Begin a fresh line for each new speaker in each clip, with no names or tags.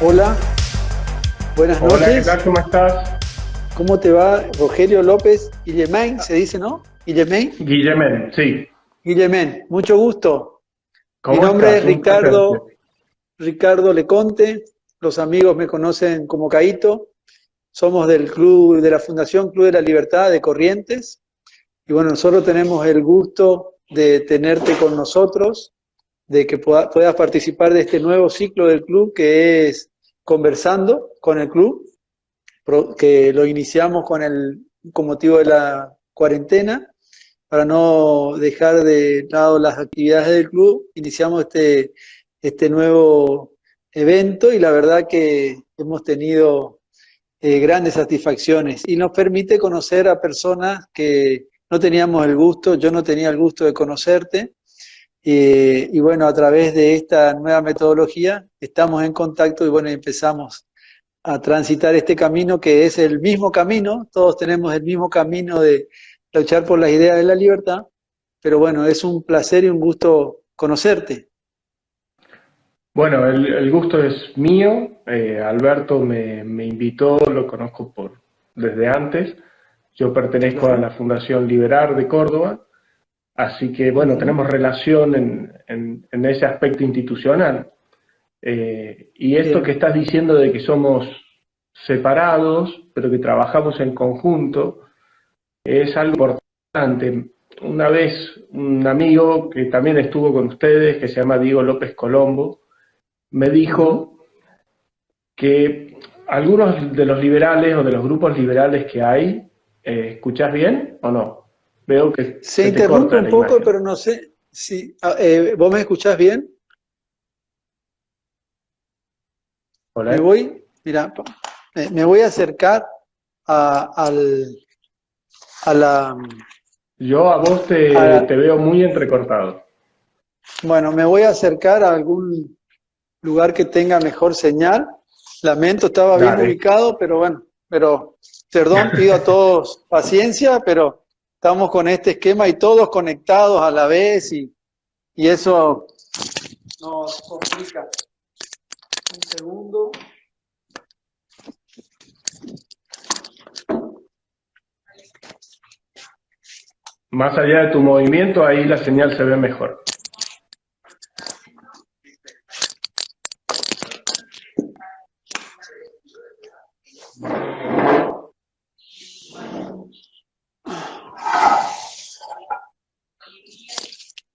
Hola, buenas
Hola, ¿qué
noches.
tal? ¿Cómo estás?
¿Cómo te va? Rogelio López Guillemén, se dice, ¿no? Guillemén.
Guillermo, sí.
Guillemén, mucho gusto. Mi
¿Cómo
nombre
estás?
es
Un placer.
Ricardo Leconte. Los amigos me conocen como Caito. Somos del club, de la Fundación Club de la Libertad de Corrientes. Y bueno, nosotros tenemos el gusto de tenerte con nosotros, de que puedas participar de este nuevo ciclo del club que es Conversando con el Club, que lo iniciamos con motivo de la cuarentena, para no dejar de lado las actividades del club. Iniciamos este nuevo evento y la verdad que hemos tenido grandes satisfacciones y nos permite conocer a personas que no teníamos el gusto, yo no tenía el gusto de conocerte. Y bueno, a través de esta nueva metodología estamos en contacto y bueno, empezamos a transitar este camino que es el mismo camino, todos tenemos el mismo camino de luchar por las ideas de la libertad, pero bueno, es un placer y un gusto conocerte.
Bueno, el gusto es mío. Alberto me invitó, lo conozco desde antes. Yo pertenezco a
Claro.
la Fundación Liberar de Córdoba, así que bueno,
Ujú.
tenemos relación en ese aspecto institucional. Y esto que
Bien.
estás diciendo de que somos separados, pero que trabajamos en conjunto, es algo importante. Una vez un amigo que también estuvo con ustedes, que se llama Diego López Colombo, me
Ujú.
dijo que algunos de los liberales o de los grupos liberales que hay, ¿escuchás bien o no? Veo que
Se
se te
interrumpe
corta
un
la
poco,
imagen.
pero no sé si... ¿vos me escuchás bien? Me
¿Hola?
voy, mira, me voy a acercar a, al, a la...
Yo a vos te
a-
veo muy entrecortado.
bueno, me voy a acercar a algún lugar que tenga mejor señal. Lamento, estaba bien
Dale.
ubicado, pero bueno, pero perdón, pido a todos paciencia, pero estamos con este esquema y todos conectados a la vez y eso nos complica. Un segundo.
Más allá de tu movimiento, ahí la señal se ve mejor.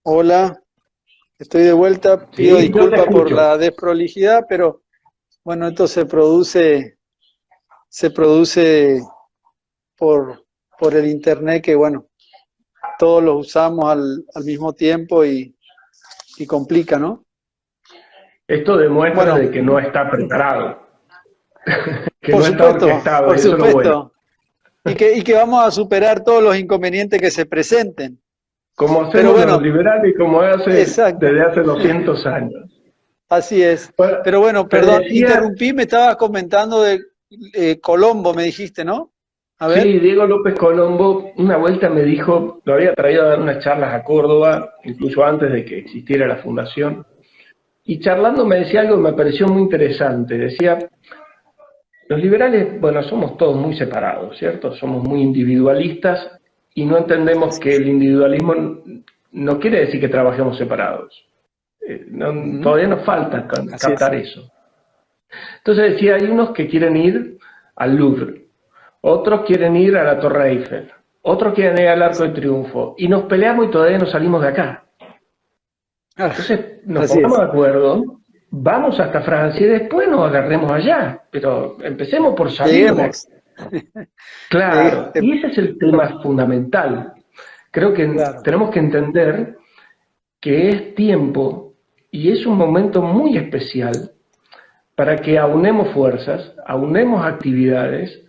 Hola, estoy de vuelta, pido
Sí, yo te
disculpas por
escucho.
la desprolijidad, pero bueno, esto se produce por, por el internet que bueno, todos lo usamos al mismo tiempo y complica, ¿no?
Esto demuestra
Bueno,
de que no está preparado, que
por
no está
supuesto,
orquestado,
por
y eso es lo bueno.
supuesto. Y que vamos a superar todos los inconvenientes que se presenten.
Como
Pero
hacemos los
bueno,
liberales y como hace
exacto,
desde hace 200 años.
así es.
Bueno,
Pero bueno,
te
perdón,
decía,
interrumpí, me estabas comentando de Colombo, me dijiste, ¿no? A
sí,
ver.
Diego López Colombo una vuelta me dijo, lo había traído a dar unas charlas a Córdoba, incluso antes de que existiera la fundación, y charlando me decía algo que me pareció muy interesante. Decía, los liberales, bueno, somos todos muy separados, ¿cierto? Somos muy individualistas y no entendemos
Así
que
es.
el individualismo no quiere decir que trabajemos separados.
Ujú.
Todavía nos falta
Así es.
captar eso. Entonces decía, hay unos que quieren ir al Louvre, otros quieren ir a la Torre Eiffel, otros quieren ir al Arco de Triunfo, y nos peleamos y todavía no salimos de acá.
Ah,
Entonces nos
así
pongamos
es.
de acuerdo, vamos hasta Francia y después nos agarremos allá, pero empecemos por salir de aquí.
Lleguemos.
Claro, y ese es el
Por-
tema fundamental. Creo que
claro.
tenemos que entender que es tiempo y es un momento muy especial para que aunemos fuerzas, aunemos actividades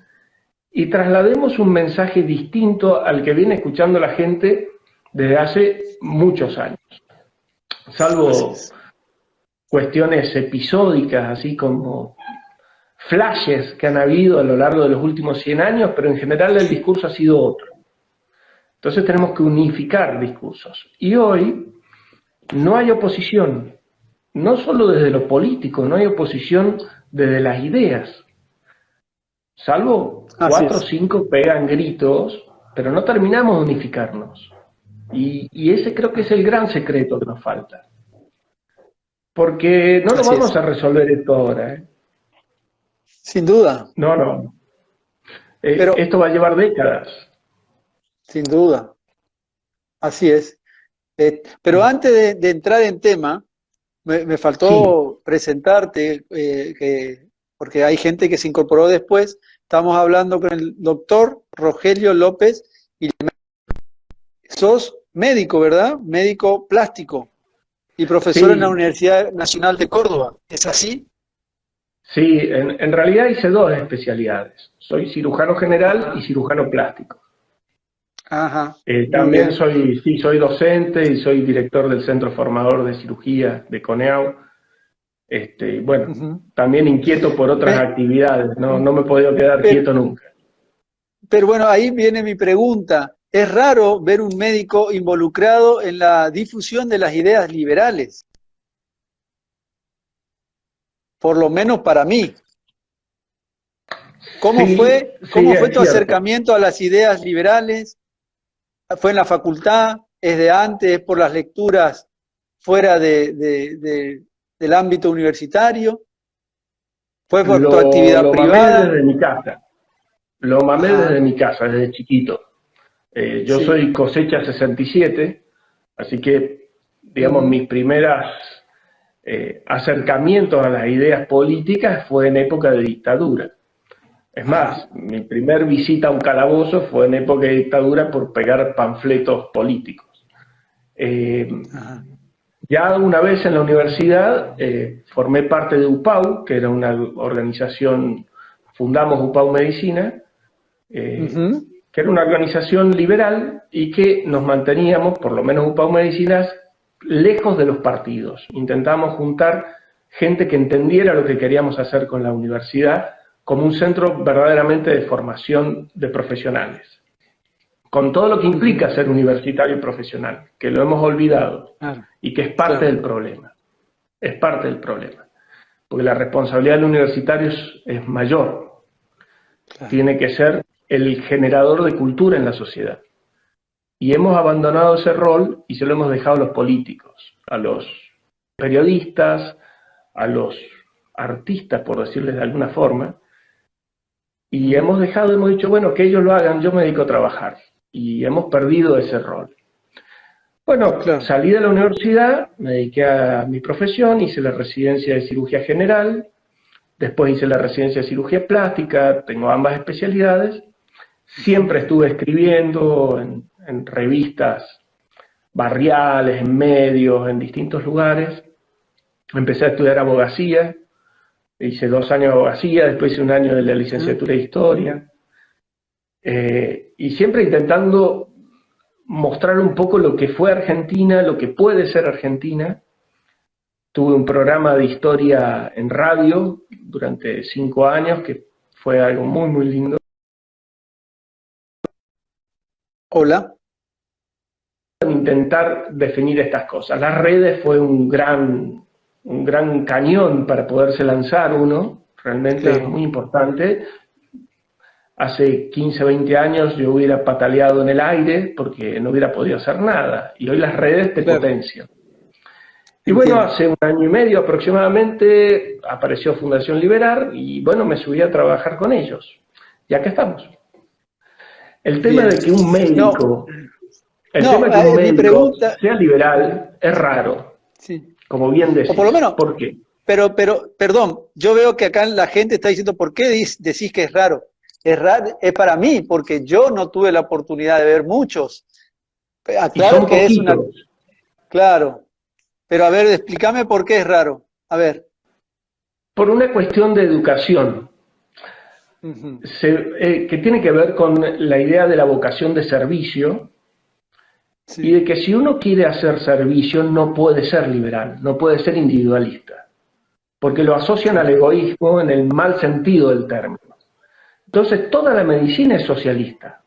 y traslademos un mensaje distinto al que viene escuchando la gente desde hace muchos años.
Así
Salvo
es.
cuestiones episódicas, así como flashes que han habido a lo largo de los últimos 100 años, pero en general el discurso ha sido otro. Entonces tenemos que unificar discursos. Y hoy no hay oposición, no solo desde lo político, no hay oposición desde las ideas. Salvo
Así
4 o
es.
5 pegan gritos, pero no terminamos de unificarnos. Y ese creo que es el gran secreto que nos falta. Porque no lo
Así
vamos
es.
a resolver esto ahora, ¿eh?
Sin duda,
No, no.
pero
Esto va a llevar décadas.
sin duda, así es. Pero antes de entrar en tema, me
Sí,
faltó presentarte, porque hay gente que se incorporó después. Estamos hablando con el doctor Rogelio López y sos médico, ¿verdad? Médico plástico y profesor en la
sí,
Universidad Nacional de Córdoba. ¿Es así?
sí. En realidad hice 2 especialidades. Soy cirujano general y cirujano plástico.
Ajá, muy
También
bien.
soy docente y soy director del Centro Formador de Cirugía de CONEAU. Bueno,
Ujú.
también inquieto por otras
Pe-
actividades, no me he podido quedar
Pero,
quieto nunca.
pero bueno, ahí viene mi pregunta. Es raro ver un médico involucrado en la difusión de las ideas liberales, por lo menos para mí.
Sí, sí,
cómo fue
es
tu
cierto.
acercamiento a las ideas liberales? ¿Fue en la facultad? ¿Es de antes? ¿Es por las lecturas fuera del ámbito universitario? ¿Fue por tu actividad
Lo mamé
privada?
desde mi casa, lo mamé desde
Ajá,
mi casa, desde chiquito. Yo
sí.
soy cosecha 67, así que, digamos,
Ujú,
mis primeras acercamientos a las ideas políticas fue en época de dictadura. Es
ajá,
más, mi primer visita a un calabozo fue en época de dictadura por pegar panfletos políticos. Eh,
ajá.
ya una vez en la universidad formé parte de UPAU, que era una organización, fundamos UPAU Medicina,
Ujú,
que era una organización liberal y que nos manteníamos, por lo menos UPAU Medicinas, lejos de los partidos. Intentamos juntar gente que entendiera lo que queríamos hacer con la universidad como un centro verdaderamente de formación de profesionales, con todo lo que implica
ujú.
ser universitario y profesional, que lo hemos olvidado
Claro,
y que es parte
claro,
del problema. Es parte del problema, porque la responsabilidad del universitario es mayor,
claro.
tiene que ser el generador de cultura en la sociedad. Y hemos abandonado ese rol y se lo hemos dejado a los políticos, a los periodistas, a los artistas, por decirles de alguna forma, y
Ujú,
hemos dicho, bueno, que ellos lo hagan, yo me dedico a trabajar. Y hemos perdido ese rol. Bueno,
claro.
salí de la universidad, me dediqué a mi profesión, hice la residencia de cirugía general, después hice la residencia de cirugía plástica, tengo ambas especialidades.
Ujú.
Siempre estuve escribiendo en revistas barriales, en medios, en distintos lugares. Empecé a estudiar abogacía, hice 2 años de abogacía, después hice un año de la
Ah,
licenciatura de historia, y siempre intentando mostrar un poco lo que fue Argentina, lo que puede ser Argentina. Tuve un programa de historia en radio durante 5 años, que fue algo muy, muy lindo.
hola.
Intentar definir estas cosas. Las redes fue un gran cañón para poderse lanzar uno, realmente es
Claro,
muy importante. Hace 15, 20 años yo hubiera pataleado en el aire porque no hubiera podido hacer nada, y hoy las redes te
claro,
potencian. Y bueno,
entiendo.
hace un año y medio aproximadamente apareció Fundación Liberar y bueno, me subí a trabajar con ellos. Y acá estamos. El tema
Bien.
de que un
No,
médico, el
no,
tema de que un
mi
médico
pregunta,
sea liberal es raro,
sí,
como bien
o por lo
decís.
menos,
¿Por qué?
perdón, yo veo que acá la gente está diciendo, ¿por qué decís que es raro? Es raro, es para mí, porque yo no tuve la oportunidad de ver muchos.
Y
Aclaro
son
que es una,
poquitos.
claro, pero a ver, explícame por qué es raro. A ver.
Por una cuestión de educación,
Ujú,
que tiene que ver con la idea de la vocación de servicio y
sí,
de que si uno quiere hacer servicio no puede ser liberal, no puede ser individualista, porque lo asocian al
claro,
egoísmo en el mal sentido del término. Entonces toda la medicina es socialista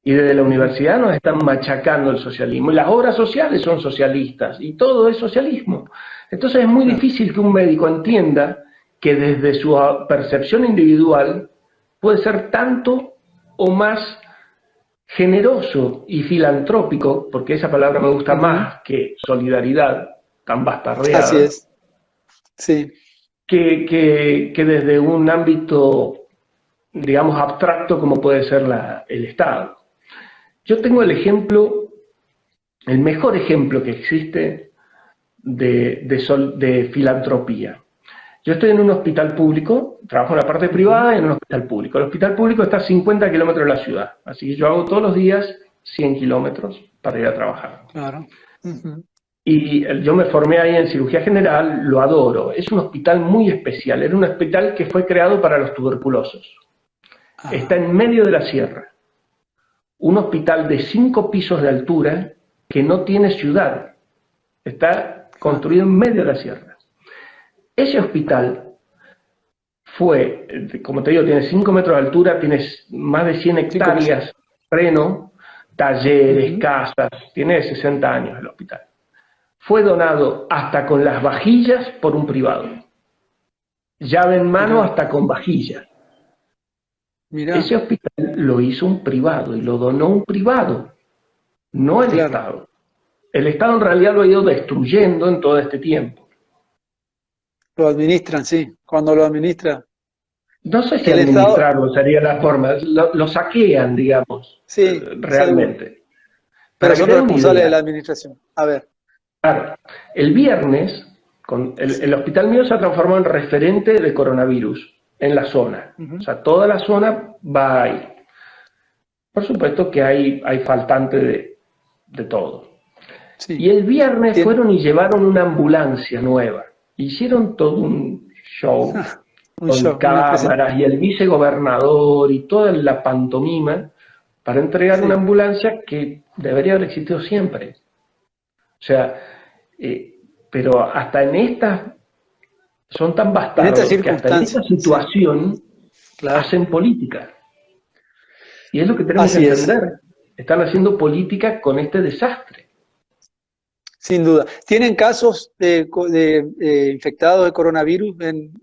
y desde la
ujú,
universidad nos están machacando el socialismo y las obras sociales son socialistas y todo es socialismo. Entonces es muy
claro,
difícil que un médico entienda que desde su percepción individual puede ser tanto o más generoso y filantrópico, porque esa palabra me gusta más que solidaridad, tan bastardeada.
Así es. Sí.
Que desde un ámbito, digamos, abstracto como puede ser el Estado. Yo tengo el mejor ejemplo que existe de filantropía. Yo estoy en un hospital público, trabajo en la parte privada y en un hospital público. El hospital público está a 50 kilómetros de la ciudad, así que yo hago todos los días 100 kilómetros para ir a trabajar.
Claro.
Y yo me formé ahí en cirugía general, lo adoro. Es un hospital muy especial, era un hospital que fue creado para los tuberculosos. Está en medio de la sierra. Un hospital de 5 pisos de altura que no tiene ciudad. Está construido en medio de la sierra. Ese hospital fue, como te digo, tiene 5 metros de altura, tiene más de 100 hectáreas de terreno, talleres, casas, tiene 60 años el hospital. Fue donado hasta con las vajillas por un privado. Llave en mano hasta con vajillas. Ese hospital lo hizo un privado y lo donó un privado, no el Estado. El Estado en realidad lo ha ido destruyendo en todo este tiempo.
Lo administran, sí. Cuando lo administra.
No sé si administrarlo sería la forma. Lo saquean, digamos.
Sí,
realmente.
Seguro. Pero son responsables de la administración. A ver.
Claro. El viernes, el hospital mío se ha transformado en referente de coronavirus en la zona. O sea, toda la zona va ahí. Por supuesto que hay faltante de todo. Sí. Y el viernes fueron y llevaron una ambulancia nueva. Hicieron todo un show con cámaras y el vicegobernador y toda la pantomima para entregar una ambulancia que debería haber existido siempre. O sea, pero hasta en estas son tan bastardos que hasta en esta situación hacen política. Y es lo que tenemos que entender. Están haciendo política con este desastre.
Sin duda. ¿Tienen casos de infectados de coronavirus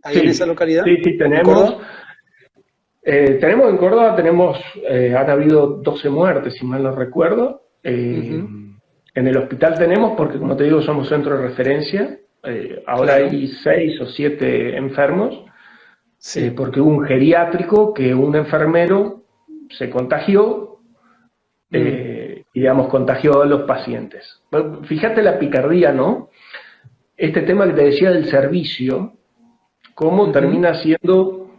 ahí en esa localidad?
Sí, tenemos. En Córdoba han habido 12 muertes, si mal no recuerdo. En el hospital tenemos, porque como te digo, somos centro de referencia. Ahora hay 6 o 7 enfermos, porque hubo un geriátrico que un enfermero se contagió, y digamos, contagió a los pacientes. Fíjate la picardía, ¿no? Este tema que te decía del servicio, cómo termina siendo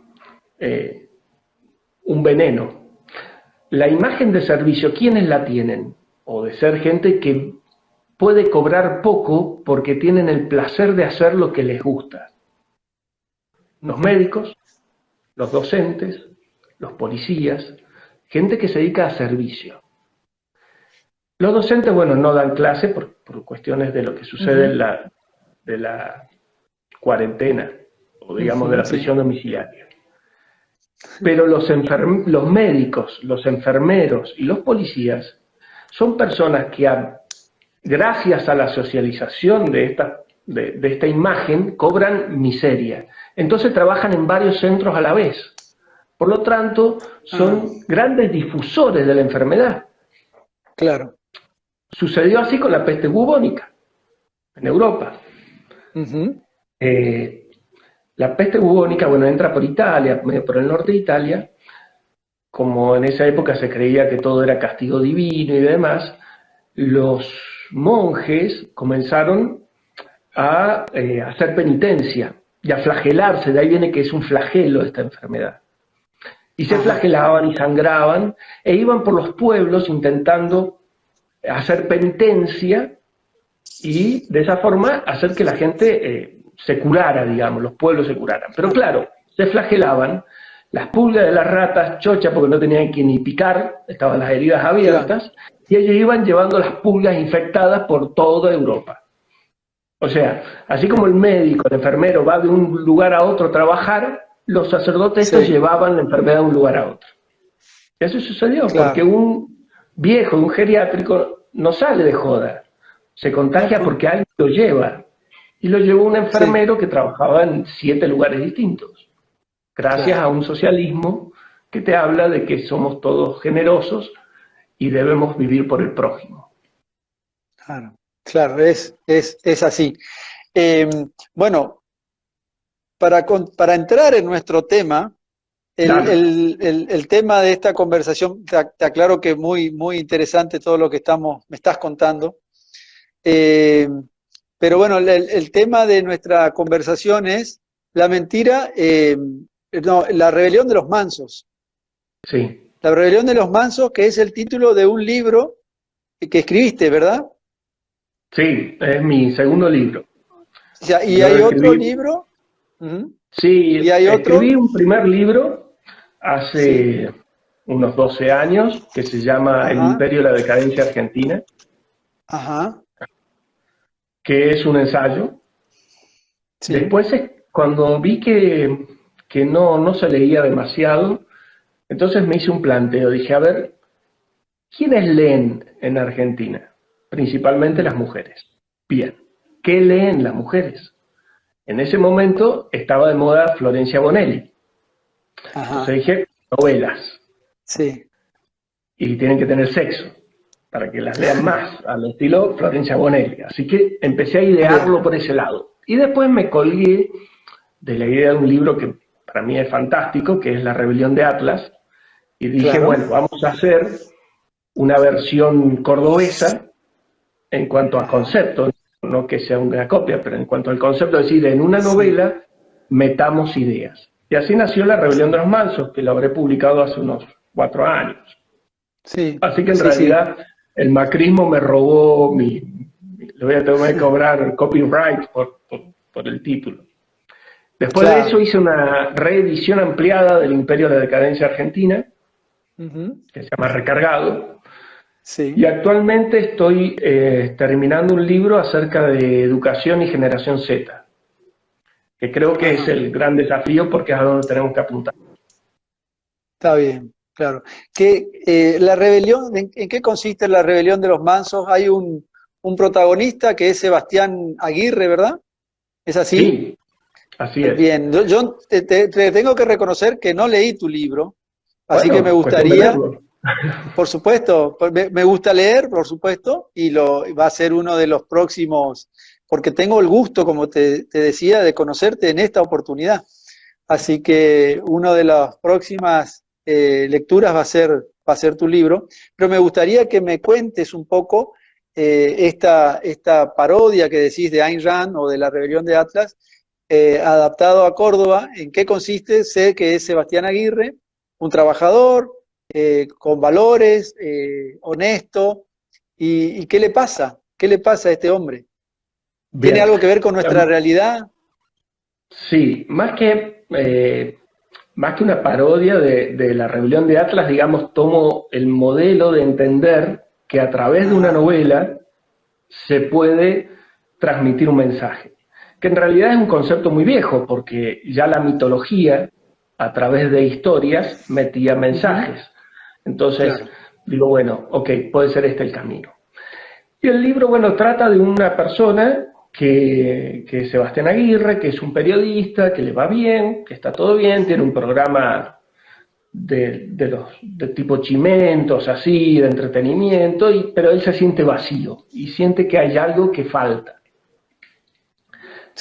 un veneno. La imagen de servicio, ¿quiénes la tienen? O de ser gente que puede cobrar poco porque tienen el placer de hacer lo que les gusta. Los médicos, los docentes, los policías, gente que se dedica a servicio. Los docentes, bueno, no dan clase por cuestiones de lo que sucede de la cuarentena, o digamos de la prisión domiciliaria. Pero los médicos, los enfermeros y los policías son personas que gracias a la socialización de esta imagen cobran miseria. Entonces trabajan en varios centros a la vez. Por lo tanto, son grandes difusores de la enfermedad.
Claro.
Sucedió así con la peste bubónica en Europa. La peste bubónica, bueno, entra por Italia, por el norte de Italia. Como en esa época se creía que todo era castigo divino y demás, los monjes comenzaron a hacer penitencia y a flagelarse. De ahí viene que es un flagelo esta enfermedad. Y se flagelaban y sangraban e iban por los pueblos intentando hacer penitencia y de esa forma hacer que la gente se curara, digamos, los pueblos se curaran. Pero claro, se flagelaban, las pulgas de las ratas chochas porque no tenían que ni picar, estaban las heridas abiertas, y ellos iban llevando las pulgas infectadas por toda Europa. O sea, así como el médico, el enfermero va de un lugar a otro a trabajar, los sacerdotes estos llevaban la enfermedad de un lugar a otro. Eso sucedió porque un viejo, un geriátrico, no sale de joda. Se contagia porque alguien lo lleva. Y lo llevó un
sí,
enfermero que trabajaba en 7 lugares distintos, gracias a
claro,
un socialismo que te habla de que somos todos generosos y debemos vivir por el prójimo.
claro, claro, es así. Eh, bueno, para entrar en nuestro tema,
Dale.
el tema de esta conversación, te aclaro que es muy, muy interesante todo lo que me estás contando. Eh, pero bueno, el tema de nuestra conversación es la mentira, no, la rebelión de los mansos.
Sí,
La rebelión de los mansos, que es el título de un libro que escribiste, ¿verdad?
sí, es mi segundo libro.
O sea, y
Yo
hay otro
escribí,
libro, ujú, y
sí,
hay
escribí
otro,
un primer libro
sí,
hace unos 12 años que se llama El
ajá,
Imperio y la Decadencia Argentina,
ajá,
que es un ensayo.
sí,
Después, cuando vi que no se leía demasiado, entonces me hice un planteo. Dije, a ver, ¿quiénes leen en Argentina? Principalmente las mujeres. Bien, ¿qué leen las mujeres? En ese momento estaba de moda Florencia Bonelli. Entonces
ajá,
dije, novelas.
sí,
Y tienen que tener sexo para que las lean más, al estilo Florencia Bonelli. Así que empecé a
bien,
idearlo por ese lado. Y después me colgué de la idea de un libro que para mí es fantástico, que es La Rebelión de Atlas, y dije,
claro,
bueno, vamos a hacer una versión cordobesa en cuanto a
ajá,
concepto, no que sea una copia, pero en cuanto al concepto, es decir, en una
sí,
novela metamos ideas. Y así nació La Rebelión de los Mansos, que lo habré publicado hace unos 4 años.
sí,
Así que en
sí, sí,
realidad el macrismo me robó le voy a tener que cobrar copyright por el título. Después de eso
claro,
hice una reedición ampliada del Imperio de la Decadencia Argentina,
ujú,
que se llama Recargado, y
sí,
actualmente estoy terminando un libro acerca de educación y generación Z, que creo que es
ajá.
el gran desafío porque es a donde tenemos que apuntar.
Está bien, claro. La rebelión, ¿en qué consiste la rebelión de los mansos? Hay un protagonista que es Sebastián Aguirre, ¿verdad? ¿Es así?
Sí, así es.
Bien, yo te tengo que reconocer que no leí tu libro, así que me
Bueno, cuestión de
gustaría,
leerlo.
por supuesto, me gusta leer, por supuesto, y va a ser uno de los próximos, porque tengo el gusto, como te decía, de conocerte en esta oportunidad. Así que una de las próximas lecturas va a ser tu libro, pero me gustaría que me cuentes un poco esta parodia que decís de Ayn Rand o de la rebelión de Atlas, adaptado a Córdoba, en qué consiste. Sé que es Sebastián Aguirre, un trabajador con valores, honesto, y ¿qué le pasa? ¿Qué le pasa a este hombre? ¿Tiene
Bien.
algo que ver con nuestra realidad?
Sí, más que una parodia de la rebelión de Atlas, digamos, tomo el modelo de entender que a través de una
Ajá,
novela se puede transmitir un mensaje, que en realidad es un concepto muy viejo, porque ya la mitología, a través de historias, metía
ujú,
mensajes. Entonces,
claro.
digo, bueno, ok, puede ser este el camino. Y el libro, bueno, trata de una persona que es Sebastián Aguirre, que es un periodista, que le va bien, que está todo bien, tiene un programa de tipo chimentos, así, de entretenimiento, pero él se siente vacío y siente que hay algo que falta.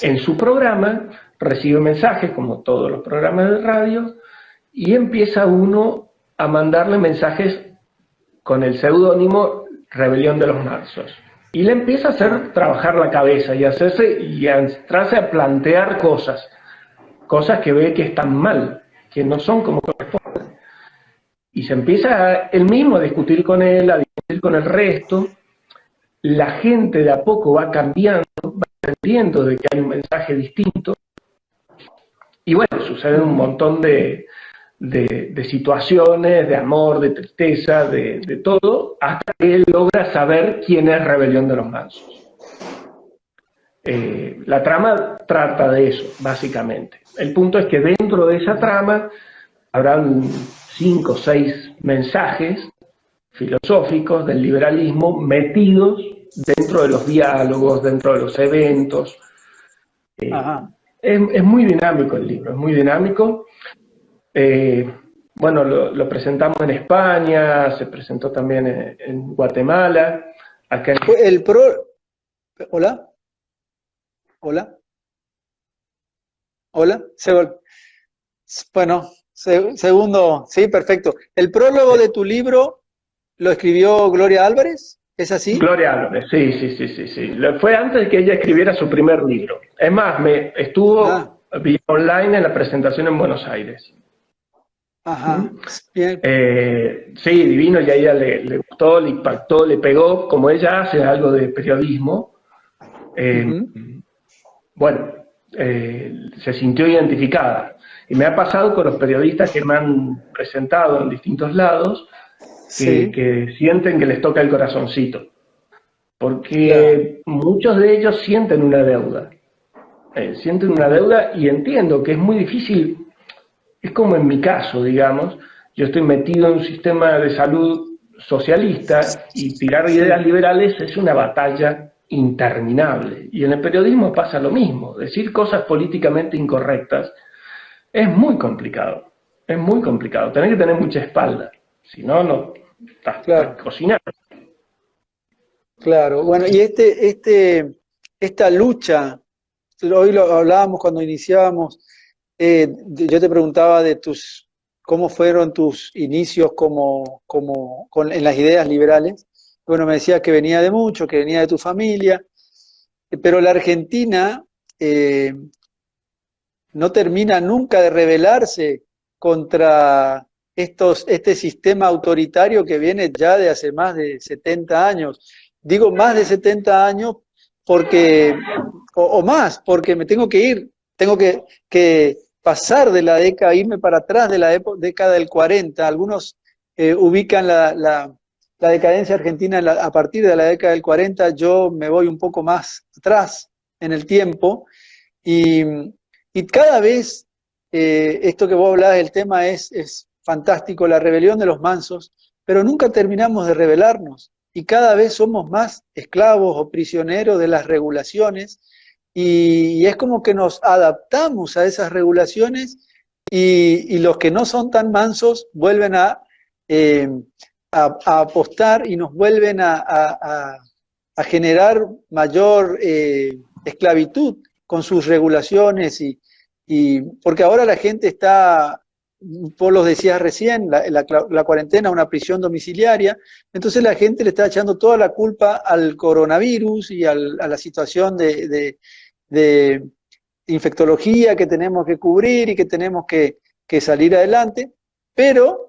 En
Sí,
su programa recibe mensajes, como todos los programas de radio, y empieza uno a mandarle mensajes con el seudónimo Rebelión de los Mansos. Y le empieza a hacer
ajá,
trabajar la cabeza y a entrarse a plantear cosas que ve que están mal, que no son como corresponde. Y se empieza él mismo a discutir con él, a discutir con el resto. La gente de a poco va cambiando, va entendiendo de que hay un mensaje distinto. Y bueno, suceden un
ujú,
montón de situaciones, de amor, de tristeza, de todo, hasta que él logra saber quién es Rebelión de los Mansos. La trama trata de eso, básicamente. El punto es que dentro de esa
ujú.
trama habrán 5 o 6 mensajes filosóficos del liberalismo metidos dentro de los diálogos, dentro de los eventos.
Ajá.
Es muy dinámico el libro, es muy dinámico. Bueno, lo presentamos en España, se presentó también en Guatemala, acá en...
El pro... Hola, hola, hola. Bueno, segundo, sí, perfecto. ¿El prólogo de tu libro lo escribió Gloria Álvarez? ¿Es así?
Gloria Álvarez, sí, sí, sí, sí, sí. Fue antes de que ella escribiera su primer libro. Es más,
Ah,
estuvo vía online en la presentación en Buenos Aires.
ajá. Bien.
Sí, divino, y a ella le gustó, le impactó, le pegó, como ella hace algo de periodismo. Eh,
Ujú.
bueno, se sintió identificada. Y me ha pasado con los periodistas que me han presentado en distintos lados,
Sí,
que sienten que les toca el corazoncito,
claro,
porque muchos de ellos sienten una
ujú,
deuda y entiendo que es muy difícil. Es como en mi caso, digamos, yo estoy metido en un sistema de salud socialista y tirar ideas
sí,
liberales es una batalla interminable. Y en el periodismo pasa lo mismo. Decir cosas políticamente incorrectas es muy complicado. Es muy complicado. Tenés que tener mucha espalda. Si no, no estás
claro,
cocinando.
claro. Bueno, y esta lucha, hoy lo hablábamos cuando iniciábamos, yo te preguntaba de cómo fueron tus inicios en las ideas liberales. Bueno, me decías que venía de mucho, que venía de tu familia, pero la Argentina eh, no termina nunca de rebelarse contra este sistema autoritario que viene ya de hace más de 70 años. Digo más de 70 años porque, o más, porque me tengo que ir, tengo que pasar de la década, irme para atrás de la década del 40. Algunos ubican la decadencia argentina a partir de la década del 40, yo me voy un poco más atrás en el tiempo y, y cada vez, esto que vos hablás, el tema es fantástico, la rebelión de los mansos, pero nunca terminamos de rebelarnos y cada vez somos más esclavos o prisioneros de las regulaciones y es como que nos adaptamos a esas regulaciones y los que no son tan mansos vuelven eh, a apostar y nos vuelven a generar mayor esclavitud con sus regulaciones porque ahora la gente está, vos lo decías recién, la cuarentena, una prisión domiciliaria, entonces la gente le está echando toda la culpa al coronavirus y a la situación de infectología que tenemos que cubrir y que tenemos que salir adelante, pero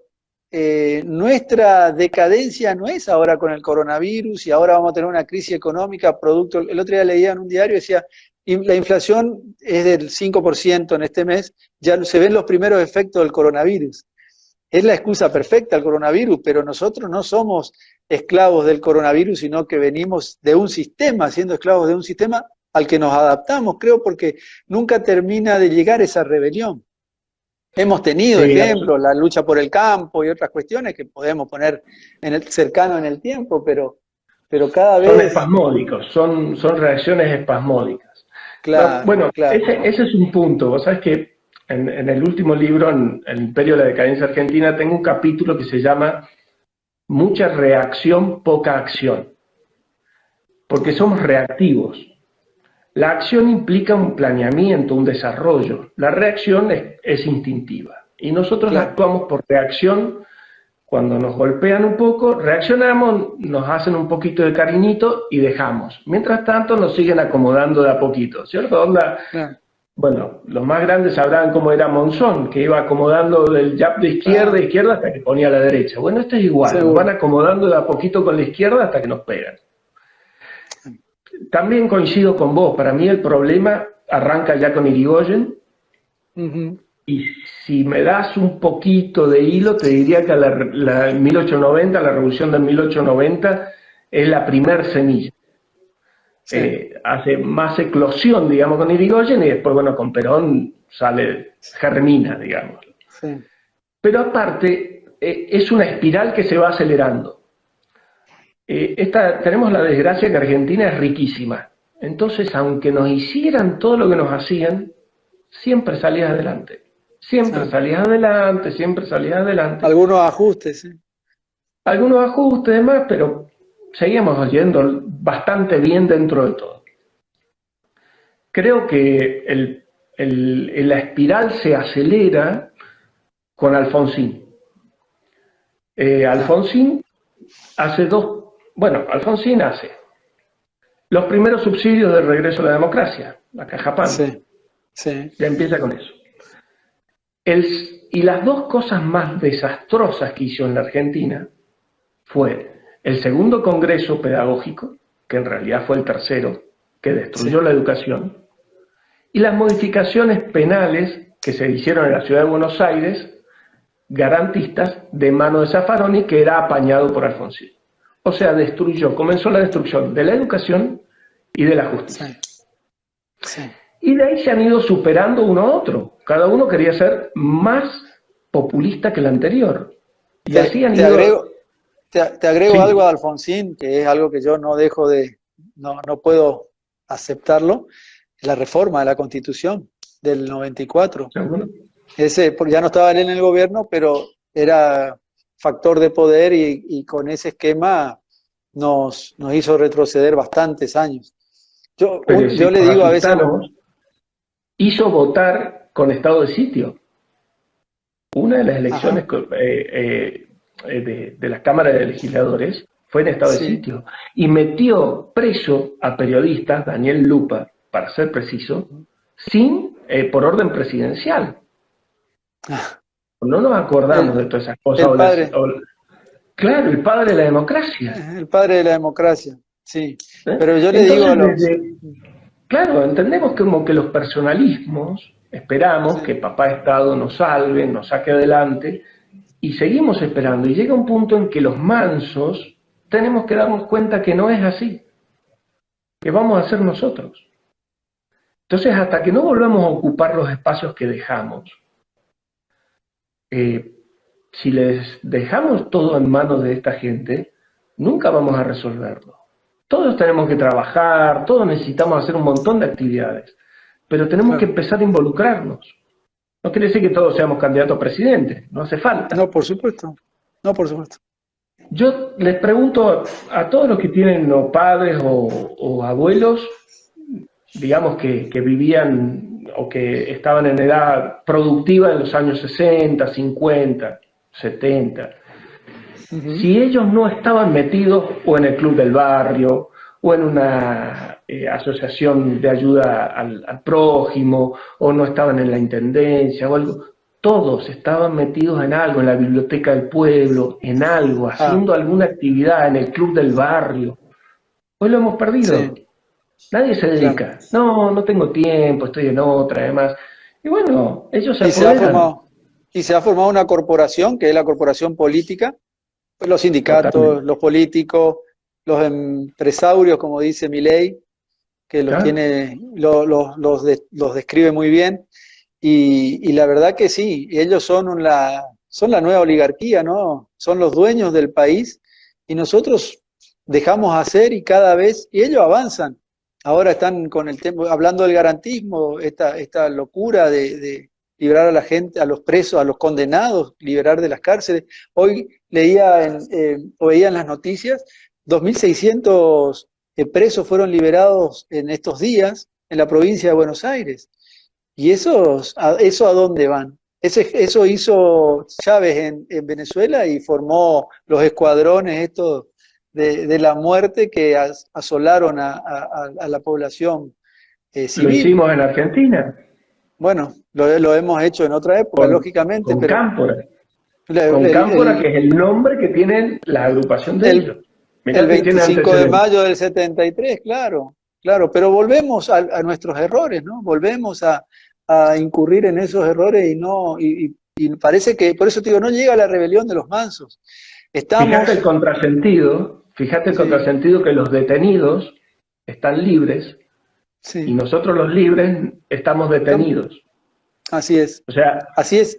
nuestra decadencia no es ahora con el coronavirus y ahora vamos a tener una crisis económica producto, el otro día leía en un diario, decía, la inflación es del 5% en este mes, ya se ven los primeros efectos del coronavirus. Es la excusa perfecta el coronavirus, pero nosotros no somos esclavos del coronavirus, sino que venimos de un sistema, siendo esclavos de un sistema al que nos adaptamos, creo, porque nunca termina de llegar esa rebelión. Hemos tenido
Sí,
ejemplos, la lucha por el campo y otras cuestiones que podemos poner cercano en el tiempo, pero cada
son
vez,
espasmódicos, son reacciones espasmódicas.
claro,
Bueno,
claro.
ese es un punto. Vos sabés que en el último libro, en El Imperio de la Decadencia Argentina, tengo un capítulo que se llama Mucha reacción, poca acción, porque somos reactivos. La acción implica un planeamiento, un desarrollo. La reacción es instintiva. Y nosotros
Claro.
actuamos por reacción. Cuando nos golpean un poco, reaccionamos, nos hacen un poquito de cariñito y dejamos. Mientras tanto, nos siguen acomodando de a poquito, ¿cierto?
Claro.
Bueno, los más grandes sabrán cómo era Monzón, que iba acomodando del jab de izquierda a
Ah,
izquierda hasta que ponía a la derecha. Bueno, esto es igual, nos van
seguro.
acomodando de a poquito con la izquierda hasta que nos pegan. También coincido con vos, para mí el problema arranca ya con Irigoyen,
Ujú.
y si me das un poquito de hilo, te diría que la 1890, la revolución de 1890, es la primer semilla.
Sí,
Hace más eclosión, digamos, con Irigoyen, y después, bueno, con Perón germina, digamos.
sí.
Pero aparte, es una espiral que se va acelerando. Tenemos la desgracia que Argentina es riquísima. Entonces, aunque nos hicieran todo lo que nos hacían, siempre salías adelante. Siempre salías adelante, siempre salías adelante.
Algunos ajustes, ¿sí?
Algunos ajustes y demás, pero seguíamos yendo bastante bien dentro de todo. Creo que la espiral se acelera con Alfonsín. Alfonsín hace Alfonsín hace los primeros subsidios del regreso a la democracia, la Caja PAN.
Sí, sí.
Ya empieza con eso. Y las dos cosas más desastrosas que hizo en la Argentina fue el segundo congreso pedagógico, que en realidad fue el tercero, que destruyó la educación, y las modificaciones penales que se hicieron en la ciudad de Buenos Aires, garantistas, de mano de Zaffaroni, que era apañado por Alfonsín. O sea, comenzó la destrucción de la educación y de la justicia.
Sí.
Y de ahí se han ido superando uno a otro. Cada uno quería ser más populista que el anterior. Y así han ido...
Te agrego algo a Alfonsín, que es algo que yo no dejo no puedo aceptarlo, la reforma de la Constitución del 94.
¿Seguro?
Porque ya no estaba él en el gobierno, pero era factor de poder y con ese esquema nos hizo retroceder bastantes años. Yo le digo a veces...
hizo votar con estado de sitio. Una de las elecciones de las cámaras de legisladores fue en estado de sitio. Y metió preso a periodistas, Daniel Lupa, para ser preciso, por orden presidencial. No nos acordamos de todas esas cosas. Claro, el padre de la democracia.
El padre de la democracia, sí. Pero yo le digo a los...
Claro, entendemos como que los personalismos, esperamos que papá Estado nos salve, nos saque adelante, y seguimos esperando. Y llega un punto en que los mansos tenemos que darnos cuenta que no es así, que vamos a ser nosotros. Entonces, hasta que no volvamos a ocupar los espacios que dejamos, si les dejamos todo en manos de esta gente, nunca vamos a resolverlo. Todos tenemos que trabajar, todos necesitamos hacer un montón de actividades, pero tenemos que empezar a involucrarnos. No quiere decir que todos seamos candidatos a presidente, no hace falta.
No, por supuesto. No, por supuesto.
Yo les pregunto a todos los que tienen padres o abuelos, digamos que vivían o que estaban en edad productiva en los años 60, 50, 70, si ellos no estaban metidos o en el club del barrio o en una asociación de ayuda al prójimo o no estaban en la intendencia o algo, todos estaban metidos en algo, en la biblioteca del pueblo, en algo, haciendo alguna actividad en el club del barrio. Hoy lo hemos perdido. Sí. Nadie se dedica. Claro. No tengo tiempo, estoy en otra, además. Y bueno, ellos se apoderan.
Y se ha formado una corporación, que es la corporación política, los sindicatos, totalmente, los políticos, los empresarios, como dice Milei, que los tiene, los describe muy bien. Y la verdad que sí, ellos son la nueva oligarquía, ¿no? Son los dueños del país y nosotros dejamos hacer y cada vez, y ellos avanzan. Ahora están con el tema, hablando del garantismo, esta locura de liberar a la gente, a los presos, a los condenados, liberar de las cárceles. Hoy leía o veía en las noticias, 2.600 presos fueron liberados en estos días en la provincia de Buenos Aires. ¿Y eso a dónde van? Eso hizo Chávez en Venezuela y formó los escuadrones estos de la muerte que asolaron a la población civil.
Lo hicimos en Argentina.
Bueno, lo hemos hecho en otra época, lógicamente.
Con Cámpora. Con Cámpora, que es el nombre que tiene la agrupación de ellos.
El 25 de mayo del 73, claro, pero volvemos a nuestros errores, ¿no? Volvemos a incurrir en esos errores y parece que, por eso te digo, no llega la rebelión de los mansos.
Fíjate el contrasentido que los detenidos están libres y nosotros los libres estamos detenidos.
Así es.
O sea,
así es.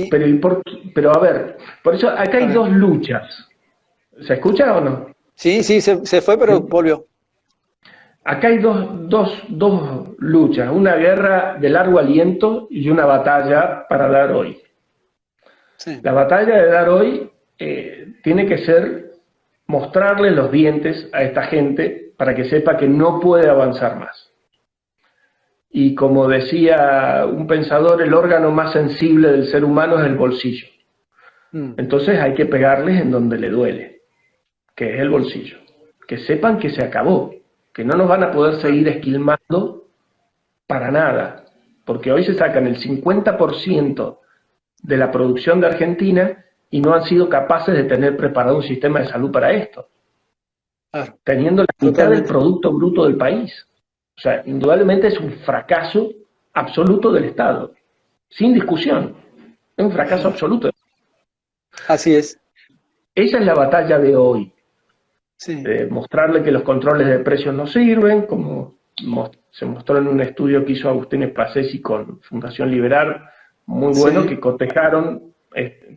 Pero a ver, por eso acá hay dos luchas. ¿Se escucha o no?
Sí, se fue, pero volvió.
acá hay dos luchas, una guerra de largo aliento y una batalla para dar hoy.
Sí.
La batalla de dar hoy tiene que ser mostrarle los dientes a esta gente para que sepa que no puede avanzar más. Y como decía un pensador, el órgano más sensible del ser humano es el bolsillo. Entonces hay que pegarles en donde le duele, que es el bolsillo. Que sepan que se acabó, que no nos van a poder seguir esquilmando para nada, porque hoy se sacan el 50% de la producción de Argentina y no han sido capaces de tener preparado un sistema de salud para esto, teniendo la mitad del Producto Bruto del país. O sea, indudablemente es un fracaso absoluto del Estado, sin discusión, es un fracaso absoluto.
Así es.
Esa es la batalla de hoy.
Sí.
Mostrarle que los controles de precios no sirven, como se mostró en un estudio que hizo Agustín Espasesi con Fundación Liberar, muy bueno, sí, que cotejaron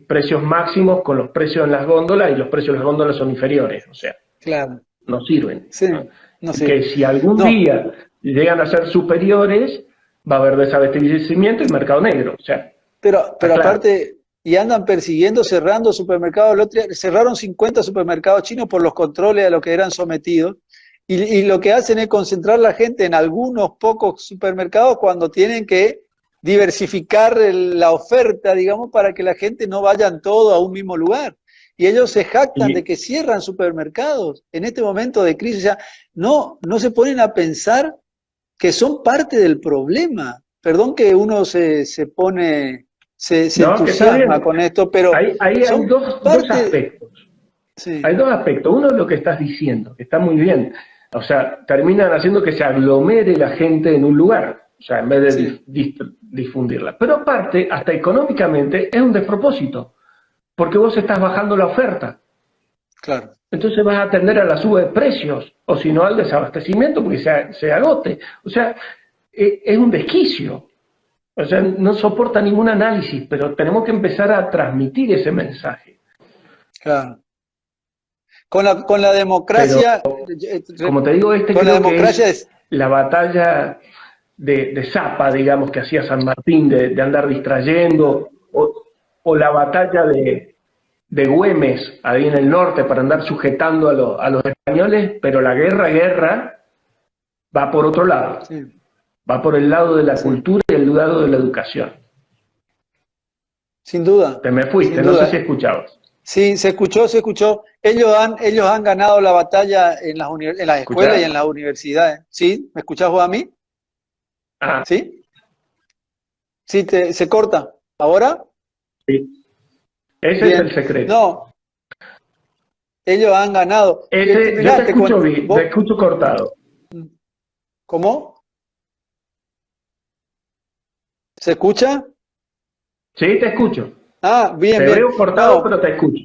precios máximos con los precios en las góndolas, y los precios en las góndolas son inferiores, o sea,
claro,
no sirven.
Sí,
no sirven. Que si algún día llegan a ser superiores, va a haber desabastecimiento y mercado negro, o sea.
Pero aparte, y andan persiguiendo, cerrando supermercados. El otro día cerraron 50 supermercados chinos por los controles a los que eran sometidos, y lo que hacen es concentrar la gente en algunos pocos supermercados cuando tienen que diversificar la oferta, digamos, para que la gente no vayan todo a un mismo lugar. Y ellos se jactan de que cierran supermercados en este momento de crisis. O sea, no se ponen a pensar que son parte del problema. Perdón que uno se pone, se entusiasma con esto, pero
hay dos aspectos. Sí. Hay dos aspectos. Uno es lo que estás diciendo, que está muy bien. O sea, terminan haciendo que se aglomere la gente en un lugar, o sea, en vez de difundirla. Pero aparte, hasta económicamente, es un despropósito, porque vos estás bajando la oferta.
Claro.
Entonces vas a atender a la suba de precios, o si no al desabastecimiento, porque se agote. O sea, es un desquicio. O sea, no soporta ningún análisis, pero tenemos que empezar a transmitir ese mensaje.
Claro. Con la democracia...
Pero, como te digo,
con la democracia
que es la batalla de Zapa, digamos, que hacía San Martín, de andar distrayendo, o la batalla de Güemes, ahí en el norte, para andar sujetando a los españoles, pero la guerra va por otro lado. Sí. Va por el lado de la cultura y el lado de la educación.
Sin duda.
Te me fuiste, no sé si escuchabas.
Sí, se escuchó. Ellos han ganado la batalla en las escuelas y en las universidades. ¿Sí? ¿Me escuchás vos a mí?
Ah.
¿Sí? Sí, se corta. ¿Ahora?
Sí. Ese es el secreto.
No. Ellos han ganado.
Yo te escucho bien, te escucho cortado.
¿Cómo? ¿Se escucha?
Sí, te escucho.
Ah, bien,
te
bien.
veo cortado, pero te escucho.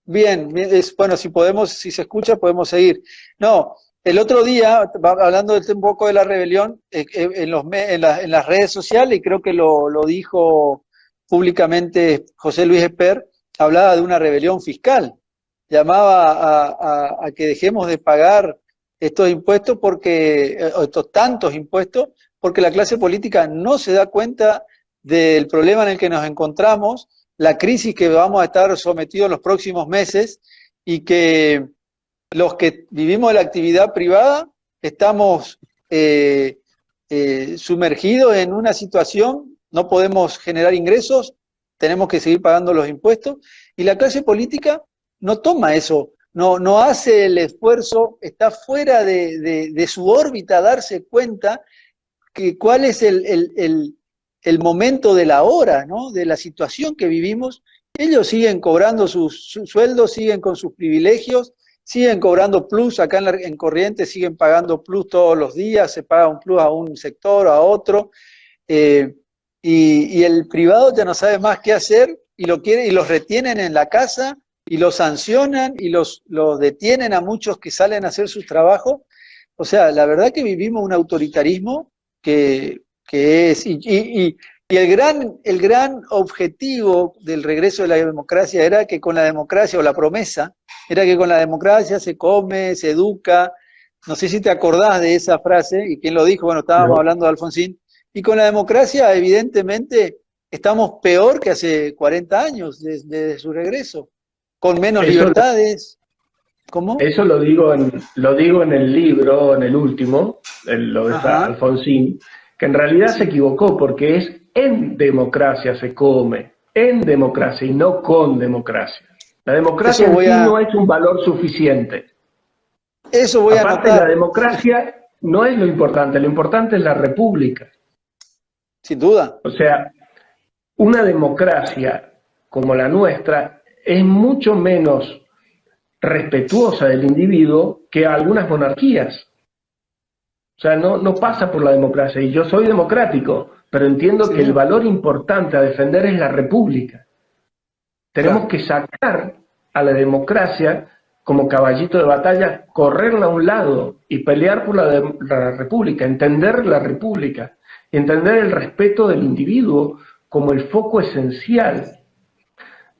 Bien, bueno, si se escucha, podemos seguir. No, el otro día, hablando un poco de la rebelión, en las redes sociales, y creo que lo dijo públicamente José Luis Esper, hablaba de una rebelión fiscal. Llamaba a que dejemos de pagar estos impuestos, estos tantos impuestos, porque la clase política no se da cuenta del problema en el que nos encontramos, la crisis que vamos a estar sometidos en los próximos meses, y que los que vivimos de la actividad privada estamos sumergidos en una situación, no podemos generar ingresos, tenemos que seguir pagando los impuestos, y la clase política no toma eso, no hace el esfuerzo, está fuera de su órbita darse cuenta que cuál es el momento de la hora, ¿no? De la situación que vivimos. Ellos siguen cobrando sus sueldos, siguen con sus privilegios, siguen cobrando plus. Acá en Corrientes siguen pagando plus todos los días, se paga un plus a un sector, a otro, y el privado ya no sabe más qué hacer, y los retienen en la casa, y los sancionan, y los detienen a muchos que salen a hacer sus trabajos. O sea, la verdad que vivimos un autoritarismo que es, y el gran objetivo del regreso de la democracia era que con la democracia, o la promesa, era que con la democracia se come, se educa, No sé si te acordás de esa frase y quién lo dijo. Bueno, estábamos
No.
hablando de Alfonsín. Y con la democracia, evidentemente, estamos peor que hace 40 años desde su regreso, con menos
Eso,
libertades. ¿Cómo?
eso lo digo en el libro, en el último, lo de
Ajá,
Alfonsín, que en realidad se
sí.
equivocó porque es en democracia se come, en democracia y no con democracia. La democracia
Eso
en
voy
sí no
a,
es un valor suficiente.
eso voy a
Aparte, la
anotar,
democracia no es lo importante es la república.
sin duda.
O sea, una democracia como la nuestra es mucho menos respetuosa del individuo que algunas monarquías. O sea, no pasa por la democracia. Y yo soy democrático, pero entiendo que el
Sí,
valor importante a defender es la república. Tenemos
claro.
que sacar a la democracia como caballito de batalla, correrla a un lado y pelear por la república, entender la república, entender el respeto del individuo como el foco esencial.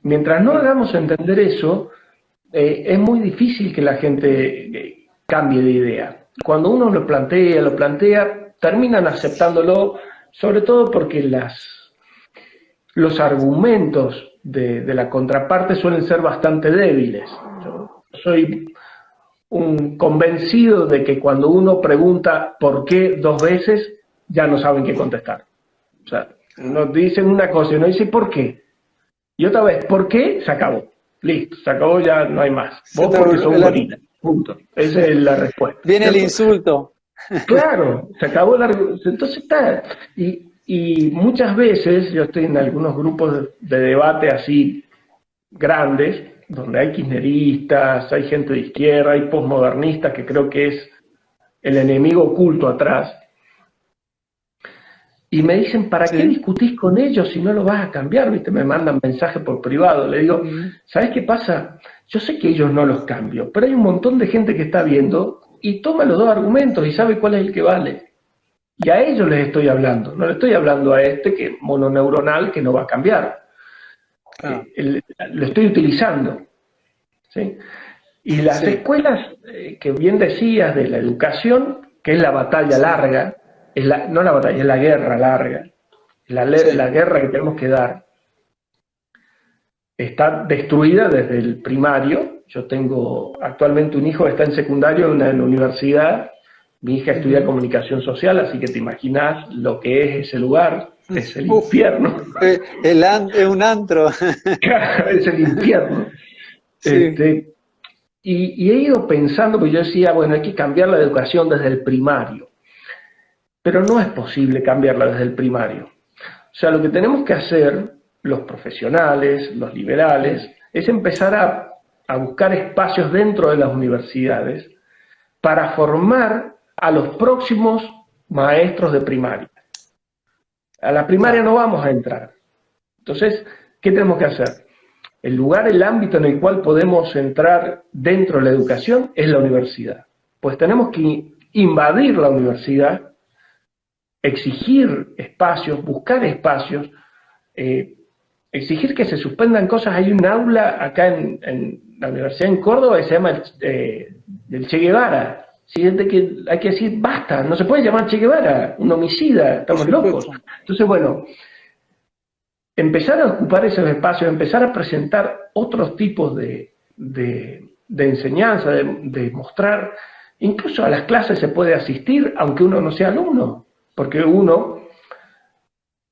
Mientras no
Claro.
hagamos entender eso, es muy difícil que la gente cambie de idea. Cuando uno lo plantea, terminan aceptándolo, sobre todo porque los argumentos de la contraparte suelen ser bastante débiles. Yo soy un convencido de que cuando uno pregunta por qué dos veces, ya no saben qué contestar. O sea, nos dicen una cosa y uno dice ¿por qué? Y otra vez, ¿por qué? Se acabó. Listo, se acabó, ya no hay más.
Se
Vos
te-
porque sos un
la-
gorila. Punto. Esa es la respuesta,
Viene el
¿cierto?
insulto.
Claro, se acabó la... Entonces está... Y muchas veces, yo estoy en algunos grupos de debate así grandes, donde hay kirchneristas, hay gente de izquierda, hay posmodernistas, que creo que es el enemigo oculto atrás, y me dicen, ¿para qué
Sí.
discutís con ellos si no lo vas a cambiar? ¿Viste? Me mandan mensajes por privado. Le digo,
Mm,
¿sabes qué pasa? Yo sé que ellos no los cambio, pero hay un montón de gente que está viendo y toma los dos argumentos y sabe cuál es el que vale. Y a ellos les estoy hablando, no le estoy hablando a este que mononeuronal que no va a cambiar.
claro.
Lo estoy utilizando. ¿Sí? Y las
Sí.
escuelas, que bien decías, de la educación, que es la batalla
Sí.
larga, no la batalla, es la guerra larga, la
Sí.
guerra que tenemos que dar, está destruida desde el primario. Yo tengo actualmente un hijo que está en secundario en la universidad, mi hija estudia
Ujú.
comunicación social, así que te imaginas lo que es ese lugar, es el
Uf,
infierno,
es un antro.
es el infierno.
Sí,
Este, y he ido pensando, porque yo decía, bueno, hay que cambiar la educación desde el primario, pero no es posible cambiarla desde el primario. O sea, lo que tenemos que hacer, los profesionales, los liberales, es empezar a buscar espacios dentro de las universidades para formar a los próximos maestros de primaria. A la primaria
claro.
no vamos a entrar. Entonces, ¿qué tenemos que hacer? El lugar, el ámbito en el cual podemos entrar dentro de la educación es la universidad. Pues tenemos que invadir la universidad, exigir espacios, buscar espacios, eh, exigir que se suspendan cosas. Hay un aula acá en la Universidad en Córdoba que se llama el Che Guevara. ¿Sí? De que hay que decir, basta, no se puede llamar Che Guevara, un homicida,
Por
estamos locos.
supuesto.
Entonces, bueno, empezar a ocupar esos espacios, empezar a presentar otros tipos de enseñanza, de mostrar, incluso a las clases se puede asistir aunque uno no sea alumno, porque uno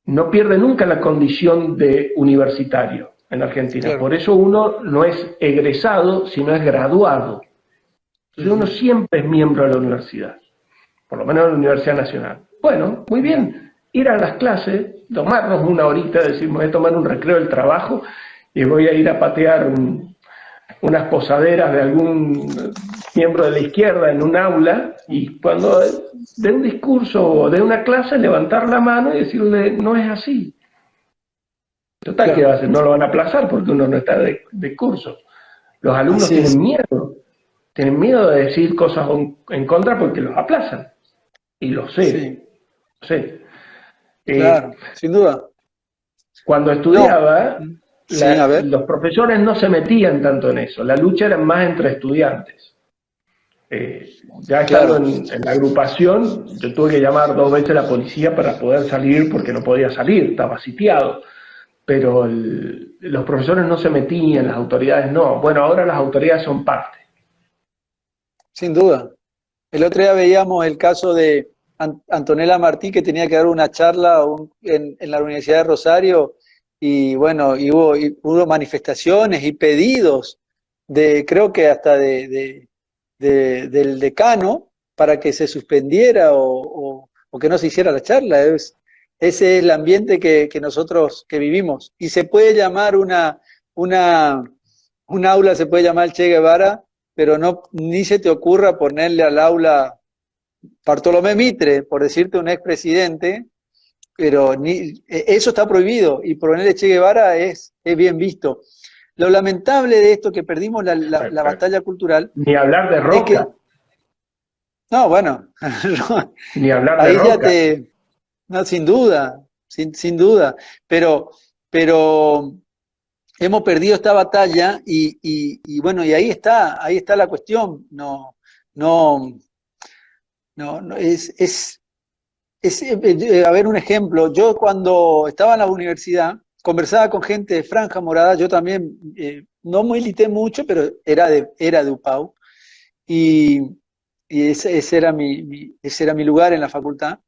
no pierde nunca la condición de universitario en Argentina.
Claro.
Por eso uno no es egresado, sino es graduado. Entonces uno
Ujú.
siempre es miembro de la universidad, por lo menos de la Universidad Nacional. Bueno, muy
Ya.
bien, ir a las clases, tomarnos una horita, decir, voy a tomar un recreo del trabajo y voy a ir a patear unas posaderas de algún miembro de la izquierda en un aula, y cuando de un discurso o de una clase levantar la mano y decirle no es así. Total, ¿qué va a
Claro.
hacer? No lo van a aplazar porque uno no está de curso. Los alumnos
Así es.
tienen miedo de decir cosas en contra porque los aplazan. Y lo sé,
Sí,
lo sé.
claro, sin duda.
Cuando
No.
estudiaba,
Sí, a ver.
los profesores no se metían tanto en eso, la lucha era más entre estudiantes. Ya estando en la agrupación, yo tuve que llamar 2 veces a la policía para poder salir porque no podía salir, estaba sitiado. Pero los profesores no se metían, las autoridades no. Bueno, ahora las autoridades son parte.
Sin duda. El otro día veíamos el caso de Antonella Martí, que tenía que dar una charla en la Universidad de Rosario, y bueno, y hubo manifestaciones y pedidos creo que hasta del decano, para que se suspendiera o que no se hiciera la charla. Ese es el ambiente que nosotros que vivimos. Y se puede llamar un aula, se puede llamar Che Guevara, pero no, ni se te ocurra ponerle al aula Bartolomé Mitre, por decirte un expresidente, pero eso está prohibido, y ponerle Che Guevara es bien visto. Lo lamentable de esto, que perdimos la batalla cultural.
Ni hablar de Roca.
Es que, no, bueno,
ni hablar de
ahí
Roca.
Ya no, sin duda, sin duda, pero hemos perdido esta batalla y bueno, y ahí está la cuestión. No, a ver, un ejemplo. Yo cuando estaba en la universidad conversaba con gente de Franja Morada. Yo también no milité mucho, pero era de UPAU, y ese era mi lugar en la facultad.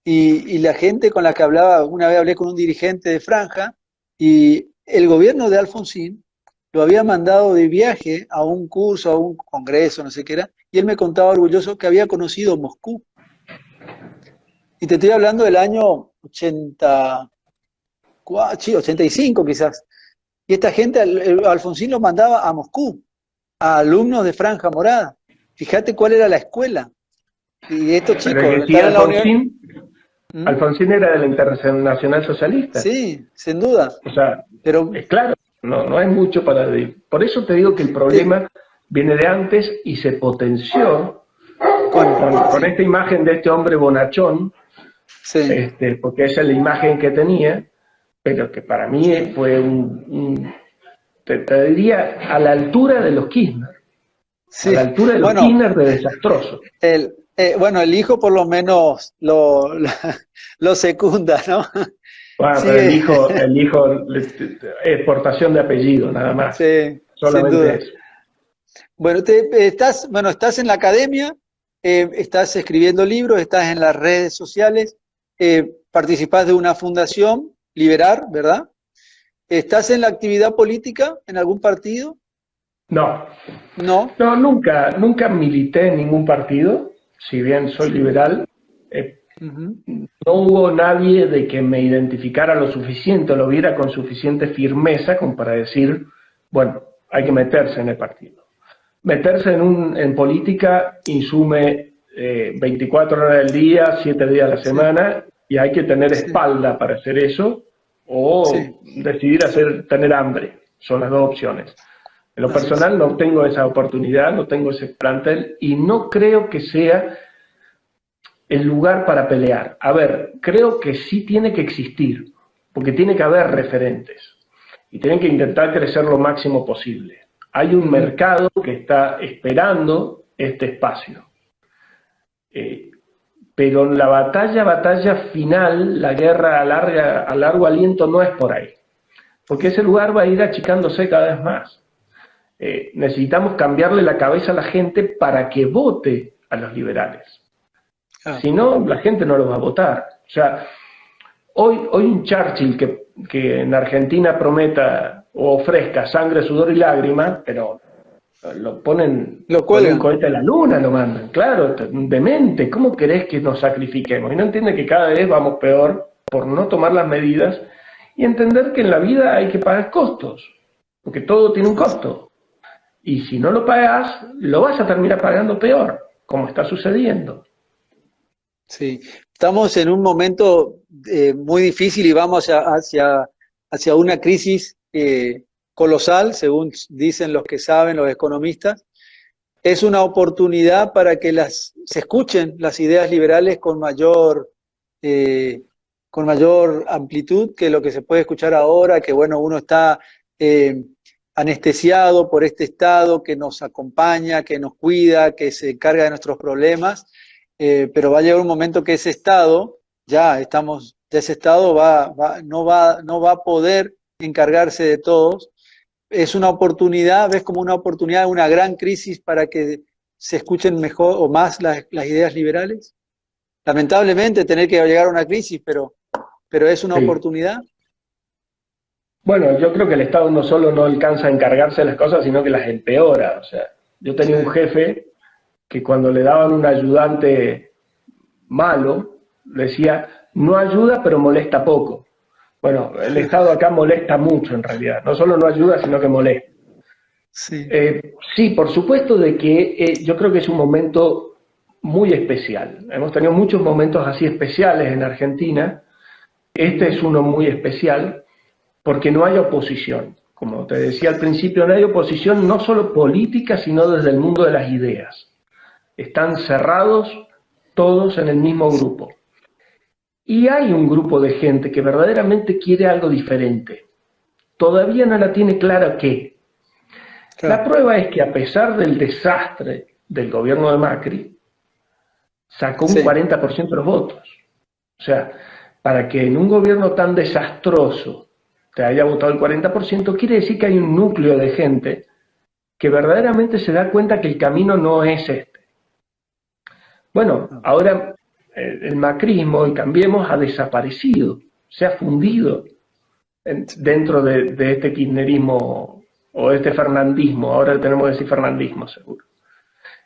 Y la gente con la que hablaba, una vez hablé con un dirigente de Franja, y el gobierno de Alfonsín lo había mandado de viaje a un curso, a un congreso, no sé qué era, y él me contaba orgulloso que había conocido Moscú. Y te estoy hablando del año 85 quizás. Y esta gente, Alfonsín los mandaba a Moscú, a alumnos de Franja Morada. Fíjate cuál era la escuela. Y estos chicos
están en la universidad. Alfonsín era de la Internacional Socialista.
Sí, sin duda.
O sea, pero es claro, no hay mucho para decir. Por eso te digo que el problema viene de antes y se potenció con esta imagen de este hombre bonachón, porque esa es la imagen que tenía, pero que para mí fue te diría, a la altura de los Kirchner. A la altura de los Kirchner de desastroso.
Bueno, el hijo por lo menos lo secunda, ¿no?
Bueno, pero el hijo, exportación de apellido, nada más.
Sí,
solamente
sin duda.
eso.
Bueno, estás en la academia, estás escribiendo libros, estás en las redes sociales, participás de una fundación, Liberar, ¿verdad? ¿Estás en la actividad política en algún partido?
No.
No.
No, nunca milité en ningún partido. Si bien soy liberal, no hubo nadie de que me identificara lo suficiente, lo viera con suficiente firmeza como para decir, bueno, hay que meterse en el partido. Meterse en política insume 24 horas del día, 7 días a la semana, y hay que tener espalda para hacer eso, o decidir tener hambre. Son las dos opciones. En lo personal no tengo esa oportunidad, no tengo ese plantel, y no creo que sea el lugar para pelear. A ver, creo que sí tiene que existir, porque tiene que haber referentes, y tienen que intentar crecer lo máximo posible. Hay un mercado que está esperando este espacio. Pero la batalla final, la guerra a largo aliento no es por ahí, porque ese lugar va a ir achicándose cada vez más. Necesitamos cambiarle la cabeza a la gente para que vote a los liberales. Si no, la gente no los va a votar. O sea, hoy un Churchill que en Argentina prometa o ofrezca sangre, sudor y lágrimas, pero lo ponen con un cohete a la luna, lo mandan. Claro, demente, ¿cómo querés que nos sacrifiquemos? Y no entiende que cada vez vamos peor por no tomar las medidas y entender que en la vida hay que pagar costos, porque todo tiene un costo. Y si no lo pagas, lo vas a terminar pagando peor, como está sucediendo.
Sí, estamos en un momento muy difícil y vamos hacia una crisis colosal, según dicen los que saben, los economistas. Es una oportunidad para que se escuchen las ideas liberales con mayor amplitud que lo que se puede escuchar ahora, que bueno, uno está anestesiado por este Estado que nos acompaña, que nos cuida, que se encarga de nuestros problemas, pero va a llegar un momento que ese Estado, ese Estado no va a poder encargarse de todos. Es una oportunidad, ves como una oportunidad, una gran crisis para que se escuchen mejor o más las ideas liberales. Lamentablemente tener que llegar a una crisis, pero es una oportunidad.
Bueno, yo creo que el Estado no solo no alcanza a encargarse de las cosas, sino que las empeora. O sea, yo tenía un jefe que cuando le daban un ayudante malo, decía, no ayuda, pero molesta poco. Bueno, el Estado acá molesta mucho en realidad. No solo no ayuda, sino que molesta.
Sí,
sí, por supuesto de que yo creo que es un momento muy especial. Hemos tenido muchos momentos así especiales en Argentina. Este es uno muy especial porque no hay oposición. Como te decía al principio, no hay oposición no solo política, sino desde el mundo de las ideas. Están cerrados todos en el mismo grupo. Y hay un grupo de gente que verdaderamente quiere algo diferente. Todavía no la tiene clara qué. Claro. La prueba es que a pesar del desastre del gobierno de Macri, sacó un 40% de los votos. O sea, para que en un gobierno tan desastroso te haya votado el 40%, quiere decir que hay un núcleo de gente que verdaderamente se da cuenta que el camino no es este. Bueno, ahora el macrismo, el Cambiemos, ha desaparecido, se ha fundido dentro de este kirchnerismo o este fernandismo, ahora tenemos que decir fernandismo seguro.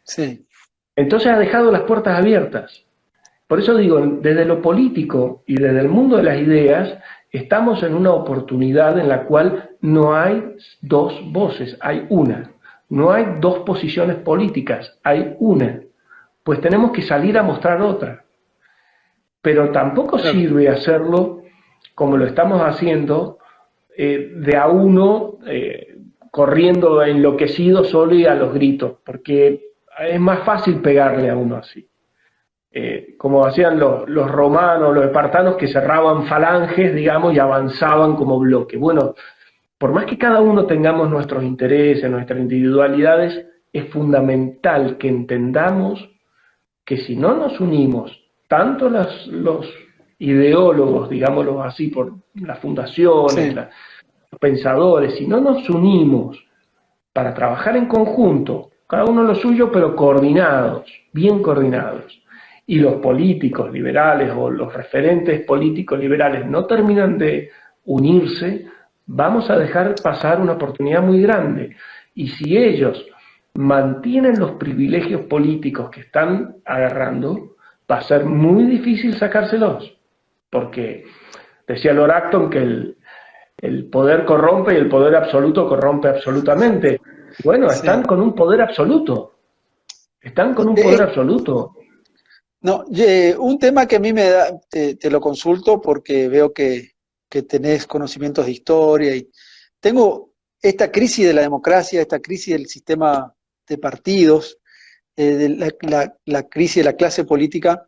Sí.
Entonces ha dejado las puertas abiertas. Por eso digo, desde lo político y desde el mundo de las ideas, estamos en una oportunidad en la cual no hay dos voces, hay una. No hay dos posiciones políticas, hay una. Pues tenemos que salir a mostrar otra. Pero tampoco sirve hacerlo como lo estamos haciendo, de a uno corriendo enloquecido solo y a los gritos, porque es más fácil pegarle a uno así. Como hacían los romanos, los espartanos, que cerraban falanges, digamos, y avanzaban como bloque. Bueno, por más que cada uno tengamos nuestros intereses, nuestras individualidades, es fundamental que entendamos que si no nos unimos, tanto los ideólogos, digámoslo así, por las fundaciones, los pensadores, si no nos unimos para trabajar en conjunto, cada uno lo suyo, pero coordinados, bien coordinados, y los políticos liberales o los referentes políticos liberales no terminan de unirse, vamos a dejar pasar una oportunidad muy grande. Y si ellos mantienen los privilegios políticos que están agarrando, va a ser muy difícil sacárselos. Porque decía Lord Acton que el poder corrompe y el poder absoluto corrompe absolutamente. Bueno, están con un poder absoluto. Están con un poder absoluto.
No, un tema que a mí me da, te lo consulto porque veo que tenés conocimientos de historia y tengo esta crisis de la democracia, esta crisis del sistema de partidos, la crisis de la clase política,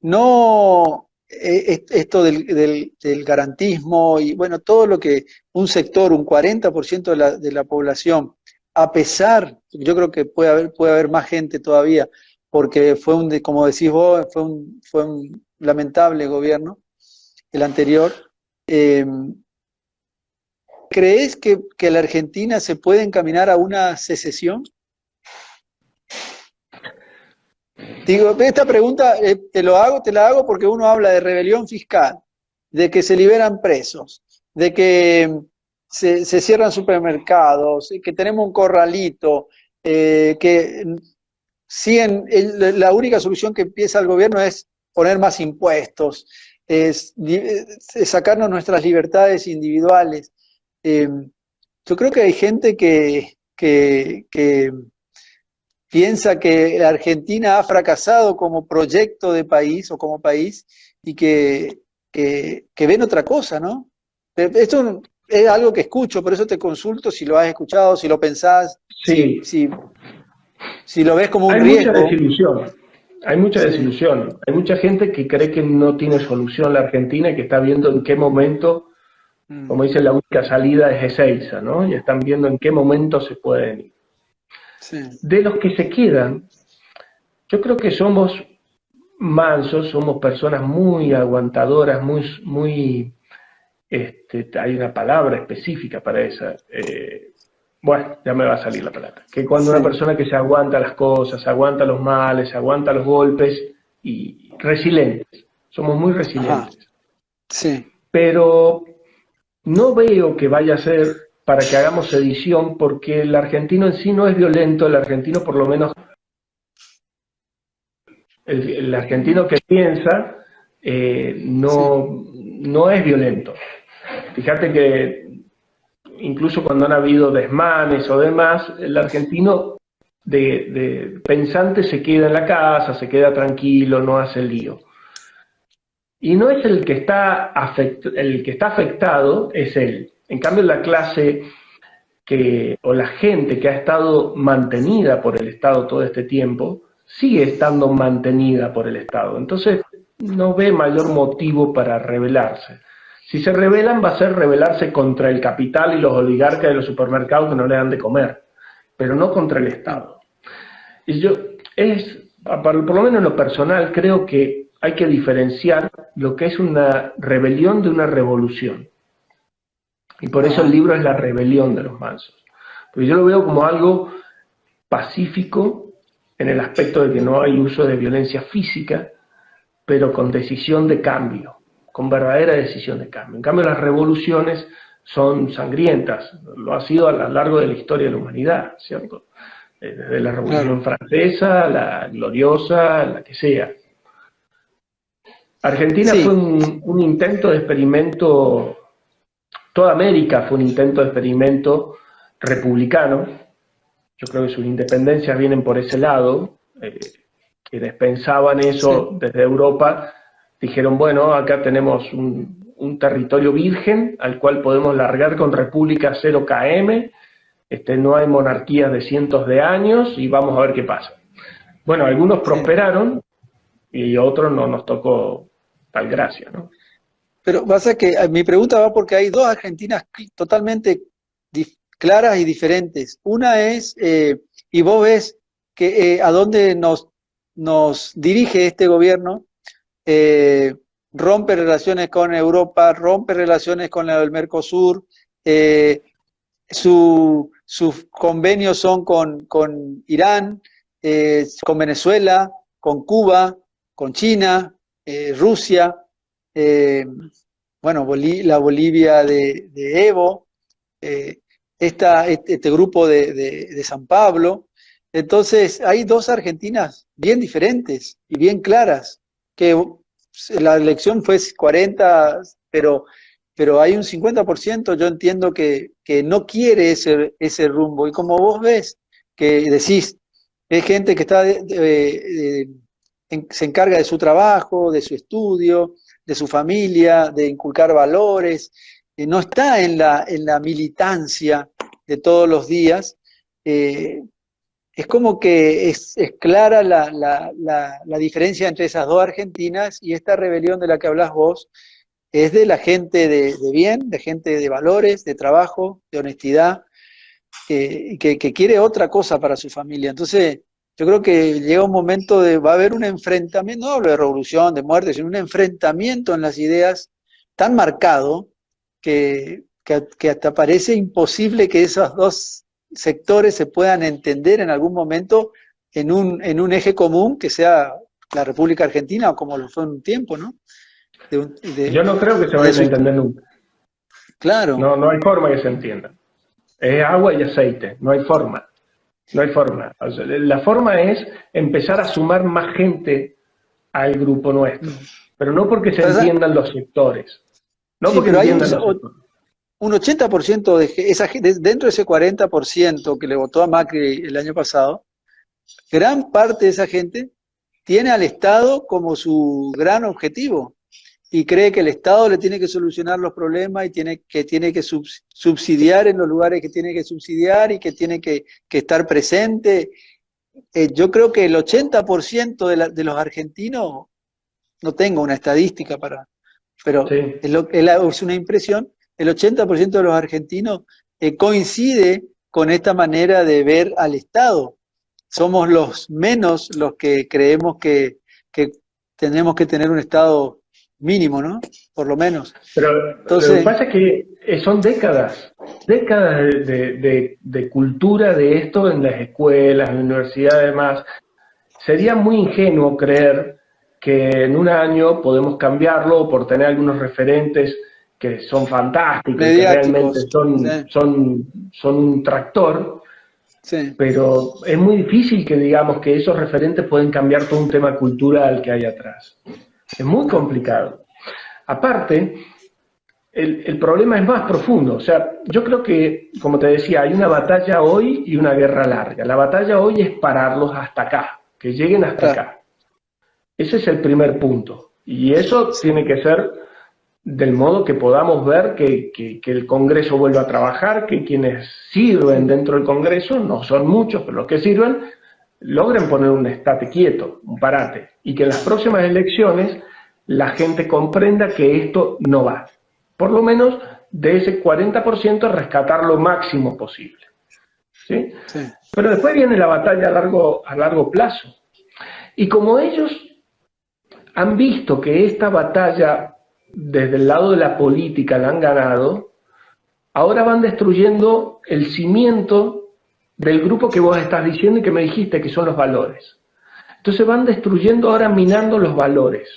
no esto del garantismo y bueno, todo lo que un sector, un 40% de la población, a pesar, yo creo que puede haber más gente todavía, porque como decís vos, fue un lamentable gobierno, el anterior. ¿Crees que la Argentina se puede encaminar a una secesión? Digo, esta pregunta te la hago porque uno habla de rebelión fiscal, de que se liberan presos, de que se cierran supermercados, que tenemos un corralito, que la única solución que empieza el gobierno es poner más impuestos, es sacarnos nuestras libertades individuales. Yo creo que hay gente que piensa que la Argentina ha fracasado como proyecto de país o como país y que ven otra cosa, ¿no? Esto es algo que escucho, por eso te consulto si lo has escuchado, si lo pensás,
Sí.
si lo ves como un riesgo.
Hay mucha desilusión. Hay mucha gente que cree que no tiene solución la Argentina y que está viendo en qué momento Como dicen, la única salida es Ezeiza, ¿no? Y están viendo en qué momento se pueden ir.
Sí.
De los que se quedan, yo creo que somos mansos, somos personas muy aguantadoras, muy hay una palabra específica para esa. Bueno, ya me va a salir la palabra. Que cuando
Sí.
una persona que se aguanta las cosas, se aguanta los males, se aguanta los golpes, y resilientes, somos muy
Ajá.
resilientes.
Sí.
Pero no veo que vaya a ser para que hagamos sedición, porque el argentino en sí no es violento, el argentino por lo menos, el argentino que piensa, no es violento. Fíjate que incluso cuando han habido desmanes o demás, el argentino de pensante se queda en la casa, se queda tranquilo, no hace el lío. Y no es el que está afectado, es él. En cambio, la clase o la gente que ha estado mantenida por el Estado todo este tiempo, sigue estando mantenida por el Estado. Entonces, no ve mayor motivo para rebelarse. Si se rebelan, va a ser rebelarse contra el capital y los oligarcas de los supermercados que no le dan de comer, pero no contra el Estado. Y por lo menos en lo personal, creo que hay que diferenciar lo que es una rebelión de una revolución. Y por eso el libro es La rebelión de los mansos. Porque yo lo veo como algo pacífico en el aspecto de que no hay uso de violencia física, pero con decisión de cambio, con verdadera decisión de cambio. En cambio, las revoluciones son sangrientas, lo ha sido a lo largo de la historia de la humanidad, ¿cierto? Desde la Revolución Francesa, la gloriosa, la que sea. Argentina fue un intento de experimento, toda América fue un intento de experimento republicano. Yo creo que sus independencias vienen por ese lado. Quienes pensaban eso desde Europa dijeron, bueno, acá tenemos un territorio virgen al cual podemos largar con república 0 km, no hay monarquías de cientos de años y vamos a ver qué pasa. Bueno, algunos prosperaron y otros no nos tocó tal gracia, ¿no?
Pero pasa que mi pregunta va porque hay dos Argentinas totalmente claras y diferentes. Una es, y vos ves que a dónde nos dirige este gobierno, rompe relaciones con Europa, rompe relaciones con el Mercosur, sus convenios son con Irán, con Venezuela, con Cuba, con China, Rusia, bueno, la Bolivia de Evo, este grupo de San Pablo. Entonces, hay dos Argentinas bien diferentes y bien claras, que la elección fue 40, pero hay un 50%, yo entiendo que no quiere ese rumbo. Y como vos ves, que decís, es gente que se encarga de su trabajo, de su estudio, de su familia, de inculcar valores, no está en la militancia de todos los días. Es como que es clara la diferencia entre esas dos Argentinas, y esta rebelión de la que hablás vos es de la gente de bien, de gente de valores, de trabajo, de honestidad, que quiere otra cosa para su familia. Entonces, yo creo que llega un momento va a haber un enfrentamiento, no hablo de revolución, de muerte, sino un enfrentamiento en las ideas tan marcado que hasta parece imposible que esos dos sectores se puedan entender en algún momento en un eje común que sea la República Argentina, o como lo fue en un tiempo, ¿no?
Yo no creo que se vayan a entender nunca.
Claro.
No hay forma que se entienda. Es agua y aceite, no hay forma. No hay forma. O sea, la forma es empezar a sumar más gente al grupo nuestro, pero no porque se entiendan los sectores. No porque entiendan los sectores.
Un 80% dentro de ese 40% que le votó a Macri el año pasado, gran parte de esa gente tiene al Estado como su gran objetivo y cree que el Estado le tiene que solucionar los problemas y tiene que subsidiar en los lugares que tiene que subsidiar y que tiene que estar presente. Yo creo que el 80% de los argentinos, no tengo una estadística pero es una impresión, el 80% de los argentinos coincide con esta manera de ver al Estado. Somos los menos los que creemos que tenemos que tener un Estado mínimo, ¿no? Por lo menos.
Pero
Entonces,
lo que pasa es que son décadas de cultura de esto en las escuelas, en la universidad, además. Sería muy ingenuo creer que en un año podemos cambiarlo por tener algunos referentes que son fantásticos, que realmente son un tractor, sí. Pero es muy difícil que digamos que esos referentes pueden cambiar todo un tema cultural que hay atrás. Es muy complicado. Aparte, el problema es más profundo. O sea, yo creo que, como te decía, hay una batalla hoy y una guerra larga. La batalla hoy es pararlos hasta acá, que lleguen hasta acá. Ese es el primer punto. Y eso tiene que ser del modo que podamos ver que el Congreso vuelva a trabajar, que quienes sirven dentro del Congreso, no son muchos, pero los que sirven, logren poner un estate quieto, un parate, y que en las próximas elecciones la gente comprenda que esto no va. Por lo menos de ese 40% rescatar lo máximo posible. ¿Sí? Sí. Pero después viene la batalla a largo plazo. Y como ellos han visto que esta batalla desde el lado de la política la han ganado, ahora van destruyendo el cimiento del grupo que vos estás diciendo y que me dijiste que son los valores. Entonces van destruyendo, ahora minando los valores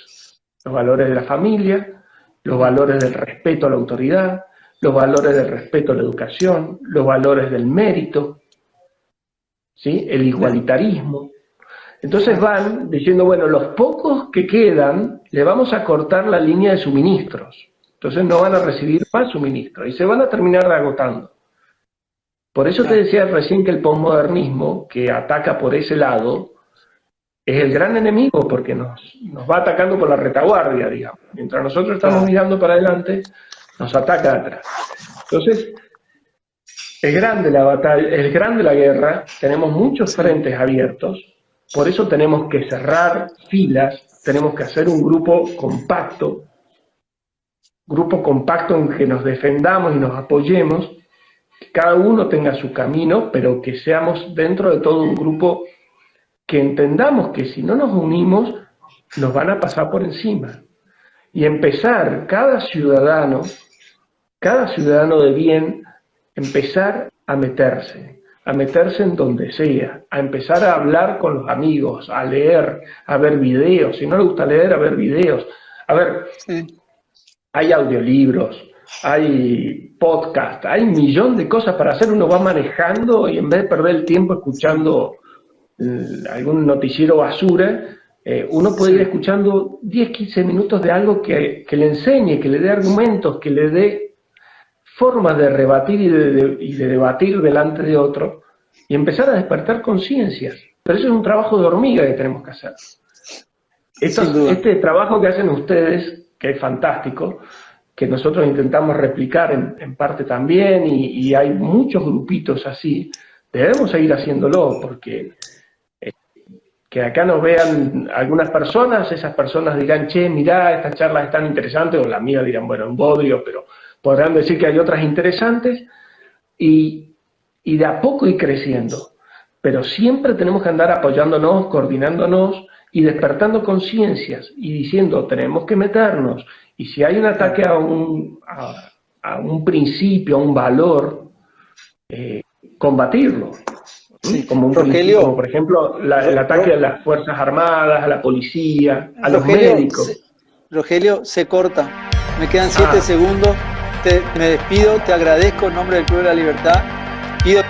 de la familia, los valores del respeto a la autoridad, los valores del respeto a la educación, los valores del mérito, ¿sí? El igualitarismo. Entonces van diciendo, bueno, los pocos que quedan, le vamos a cortar la línea de suministros. Entonces no van a recibir más suministros y se van a terminar agotando. Por eso te decía recién que el posmodernismo, que ataca por ese lado, es el gran enemigo, porque nos va atacando por la retaguardia, digamos. Mientras nosotros estamos mirando para adelante, nos ataca atrás. Entonces, es grande la batalla, es grande la guerra, tenemos muchos frentes abiertos. Por eso tenemos que cerrar filas, tenemos que hacer un grupo compacto en que nos defendamos y nos apoyemos, que cada uno tenga su camino, pero que seamos dentro de todo un grupo que entendamos que si no nos unimos, nos van a pasar por encima. Y empezar cada ciudadano de bien, empezar a meterse en donde sea, a empezar a hablar con los amigos, a leer, a ver videos. Si no le gusta leer, a ver videos. A ver, hay audiolibros, hay podcast, hay un millón de cosas para hacer. Uno va manejando y en vez de perder el tiempo escuchando algún noticiero basura, uno puede ir escuchando 10, 15 minutos de algo que le enseñe, que le dé argumentos, que le dé formas de rebatir y de debatir delante de otro y empezar a despertar conciencias. Pero eso es un trabajo de hormiga que tenemos que hacer. Este trabajo que hacen ustedes, que es fantástico, que nosotros intentamos replicar en parte también, y hay muchos grupitos así, debemos seguir haciéndolo, porque que acá nos vean algunas personas, esas personas dirán, che, mirá, estas charlas están interesantes, o las mías dirán, bueno, un bodrio, pero podrán decir que hay otras interesantes, y de a poco ir creciendo. Pero siempre tenemos que andar apoyándonos, coordinándonos y despertando conciencias y diciendo, tenemos que meternos. Y si hay un ataque a un principio, a un valor, combatirlo. Sí. Como un principio, como por ejemplo el ataque a las Fuerzas Armadas, a la policía, a los médicos.
Rogelio, se corta. Me quedan 7 segundos. Me despido, te agradezco en nombre del Club de la Libertad. Pido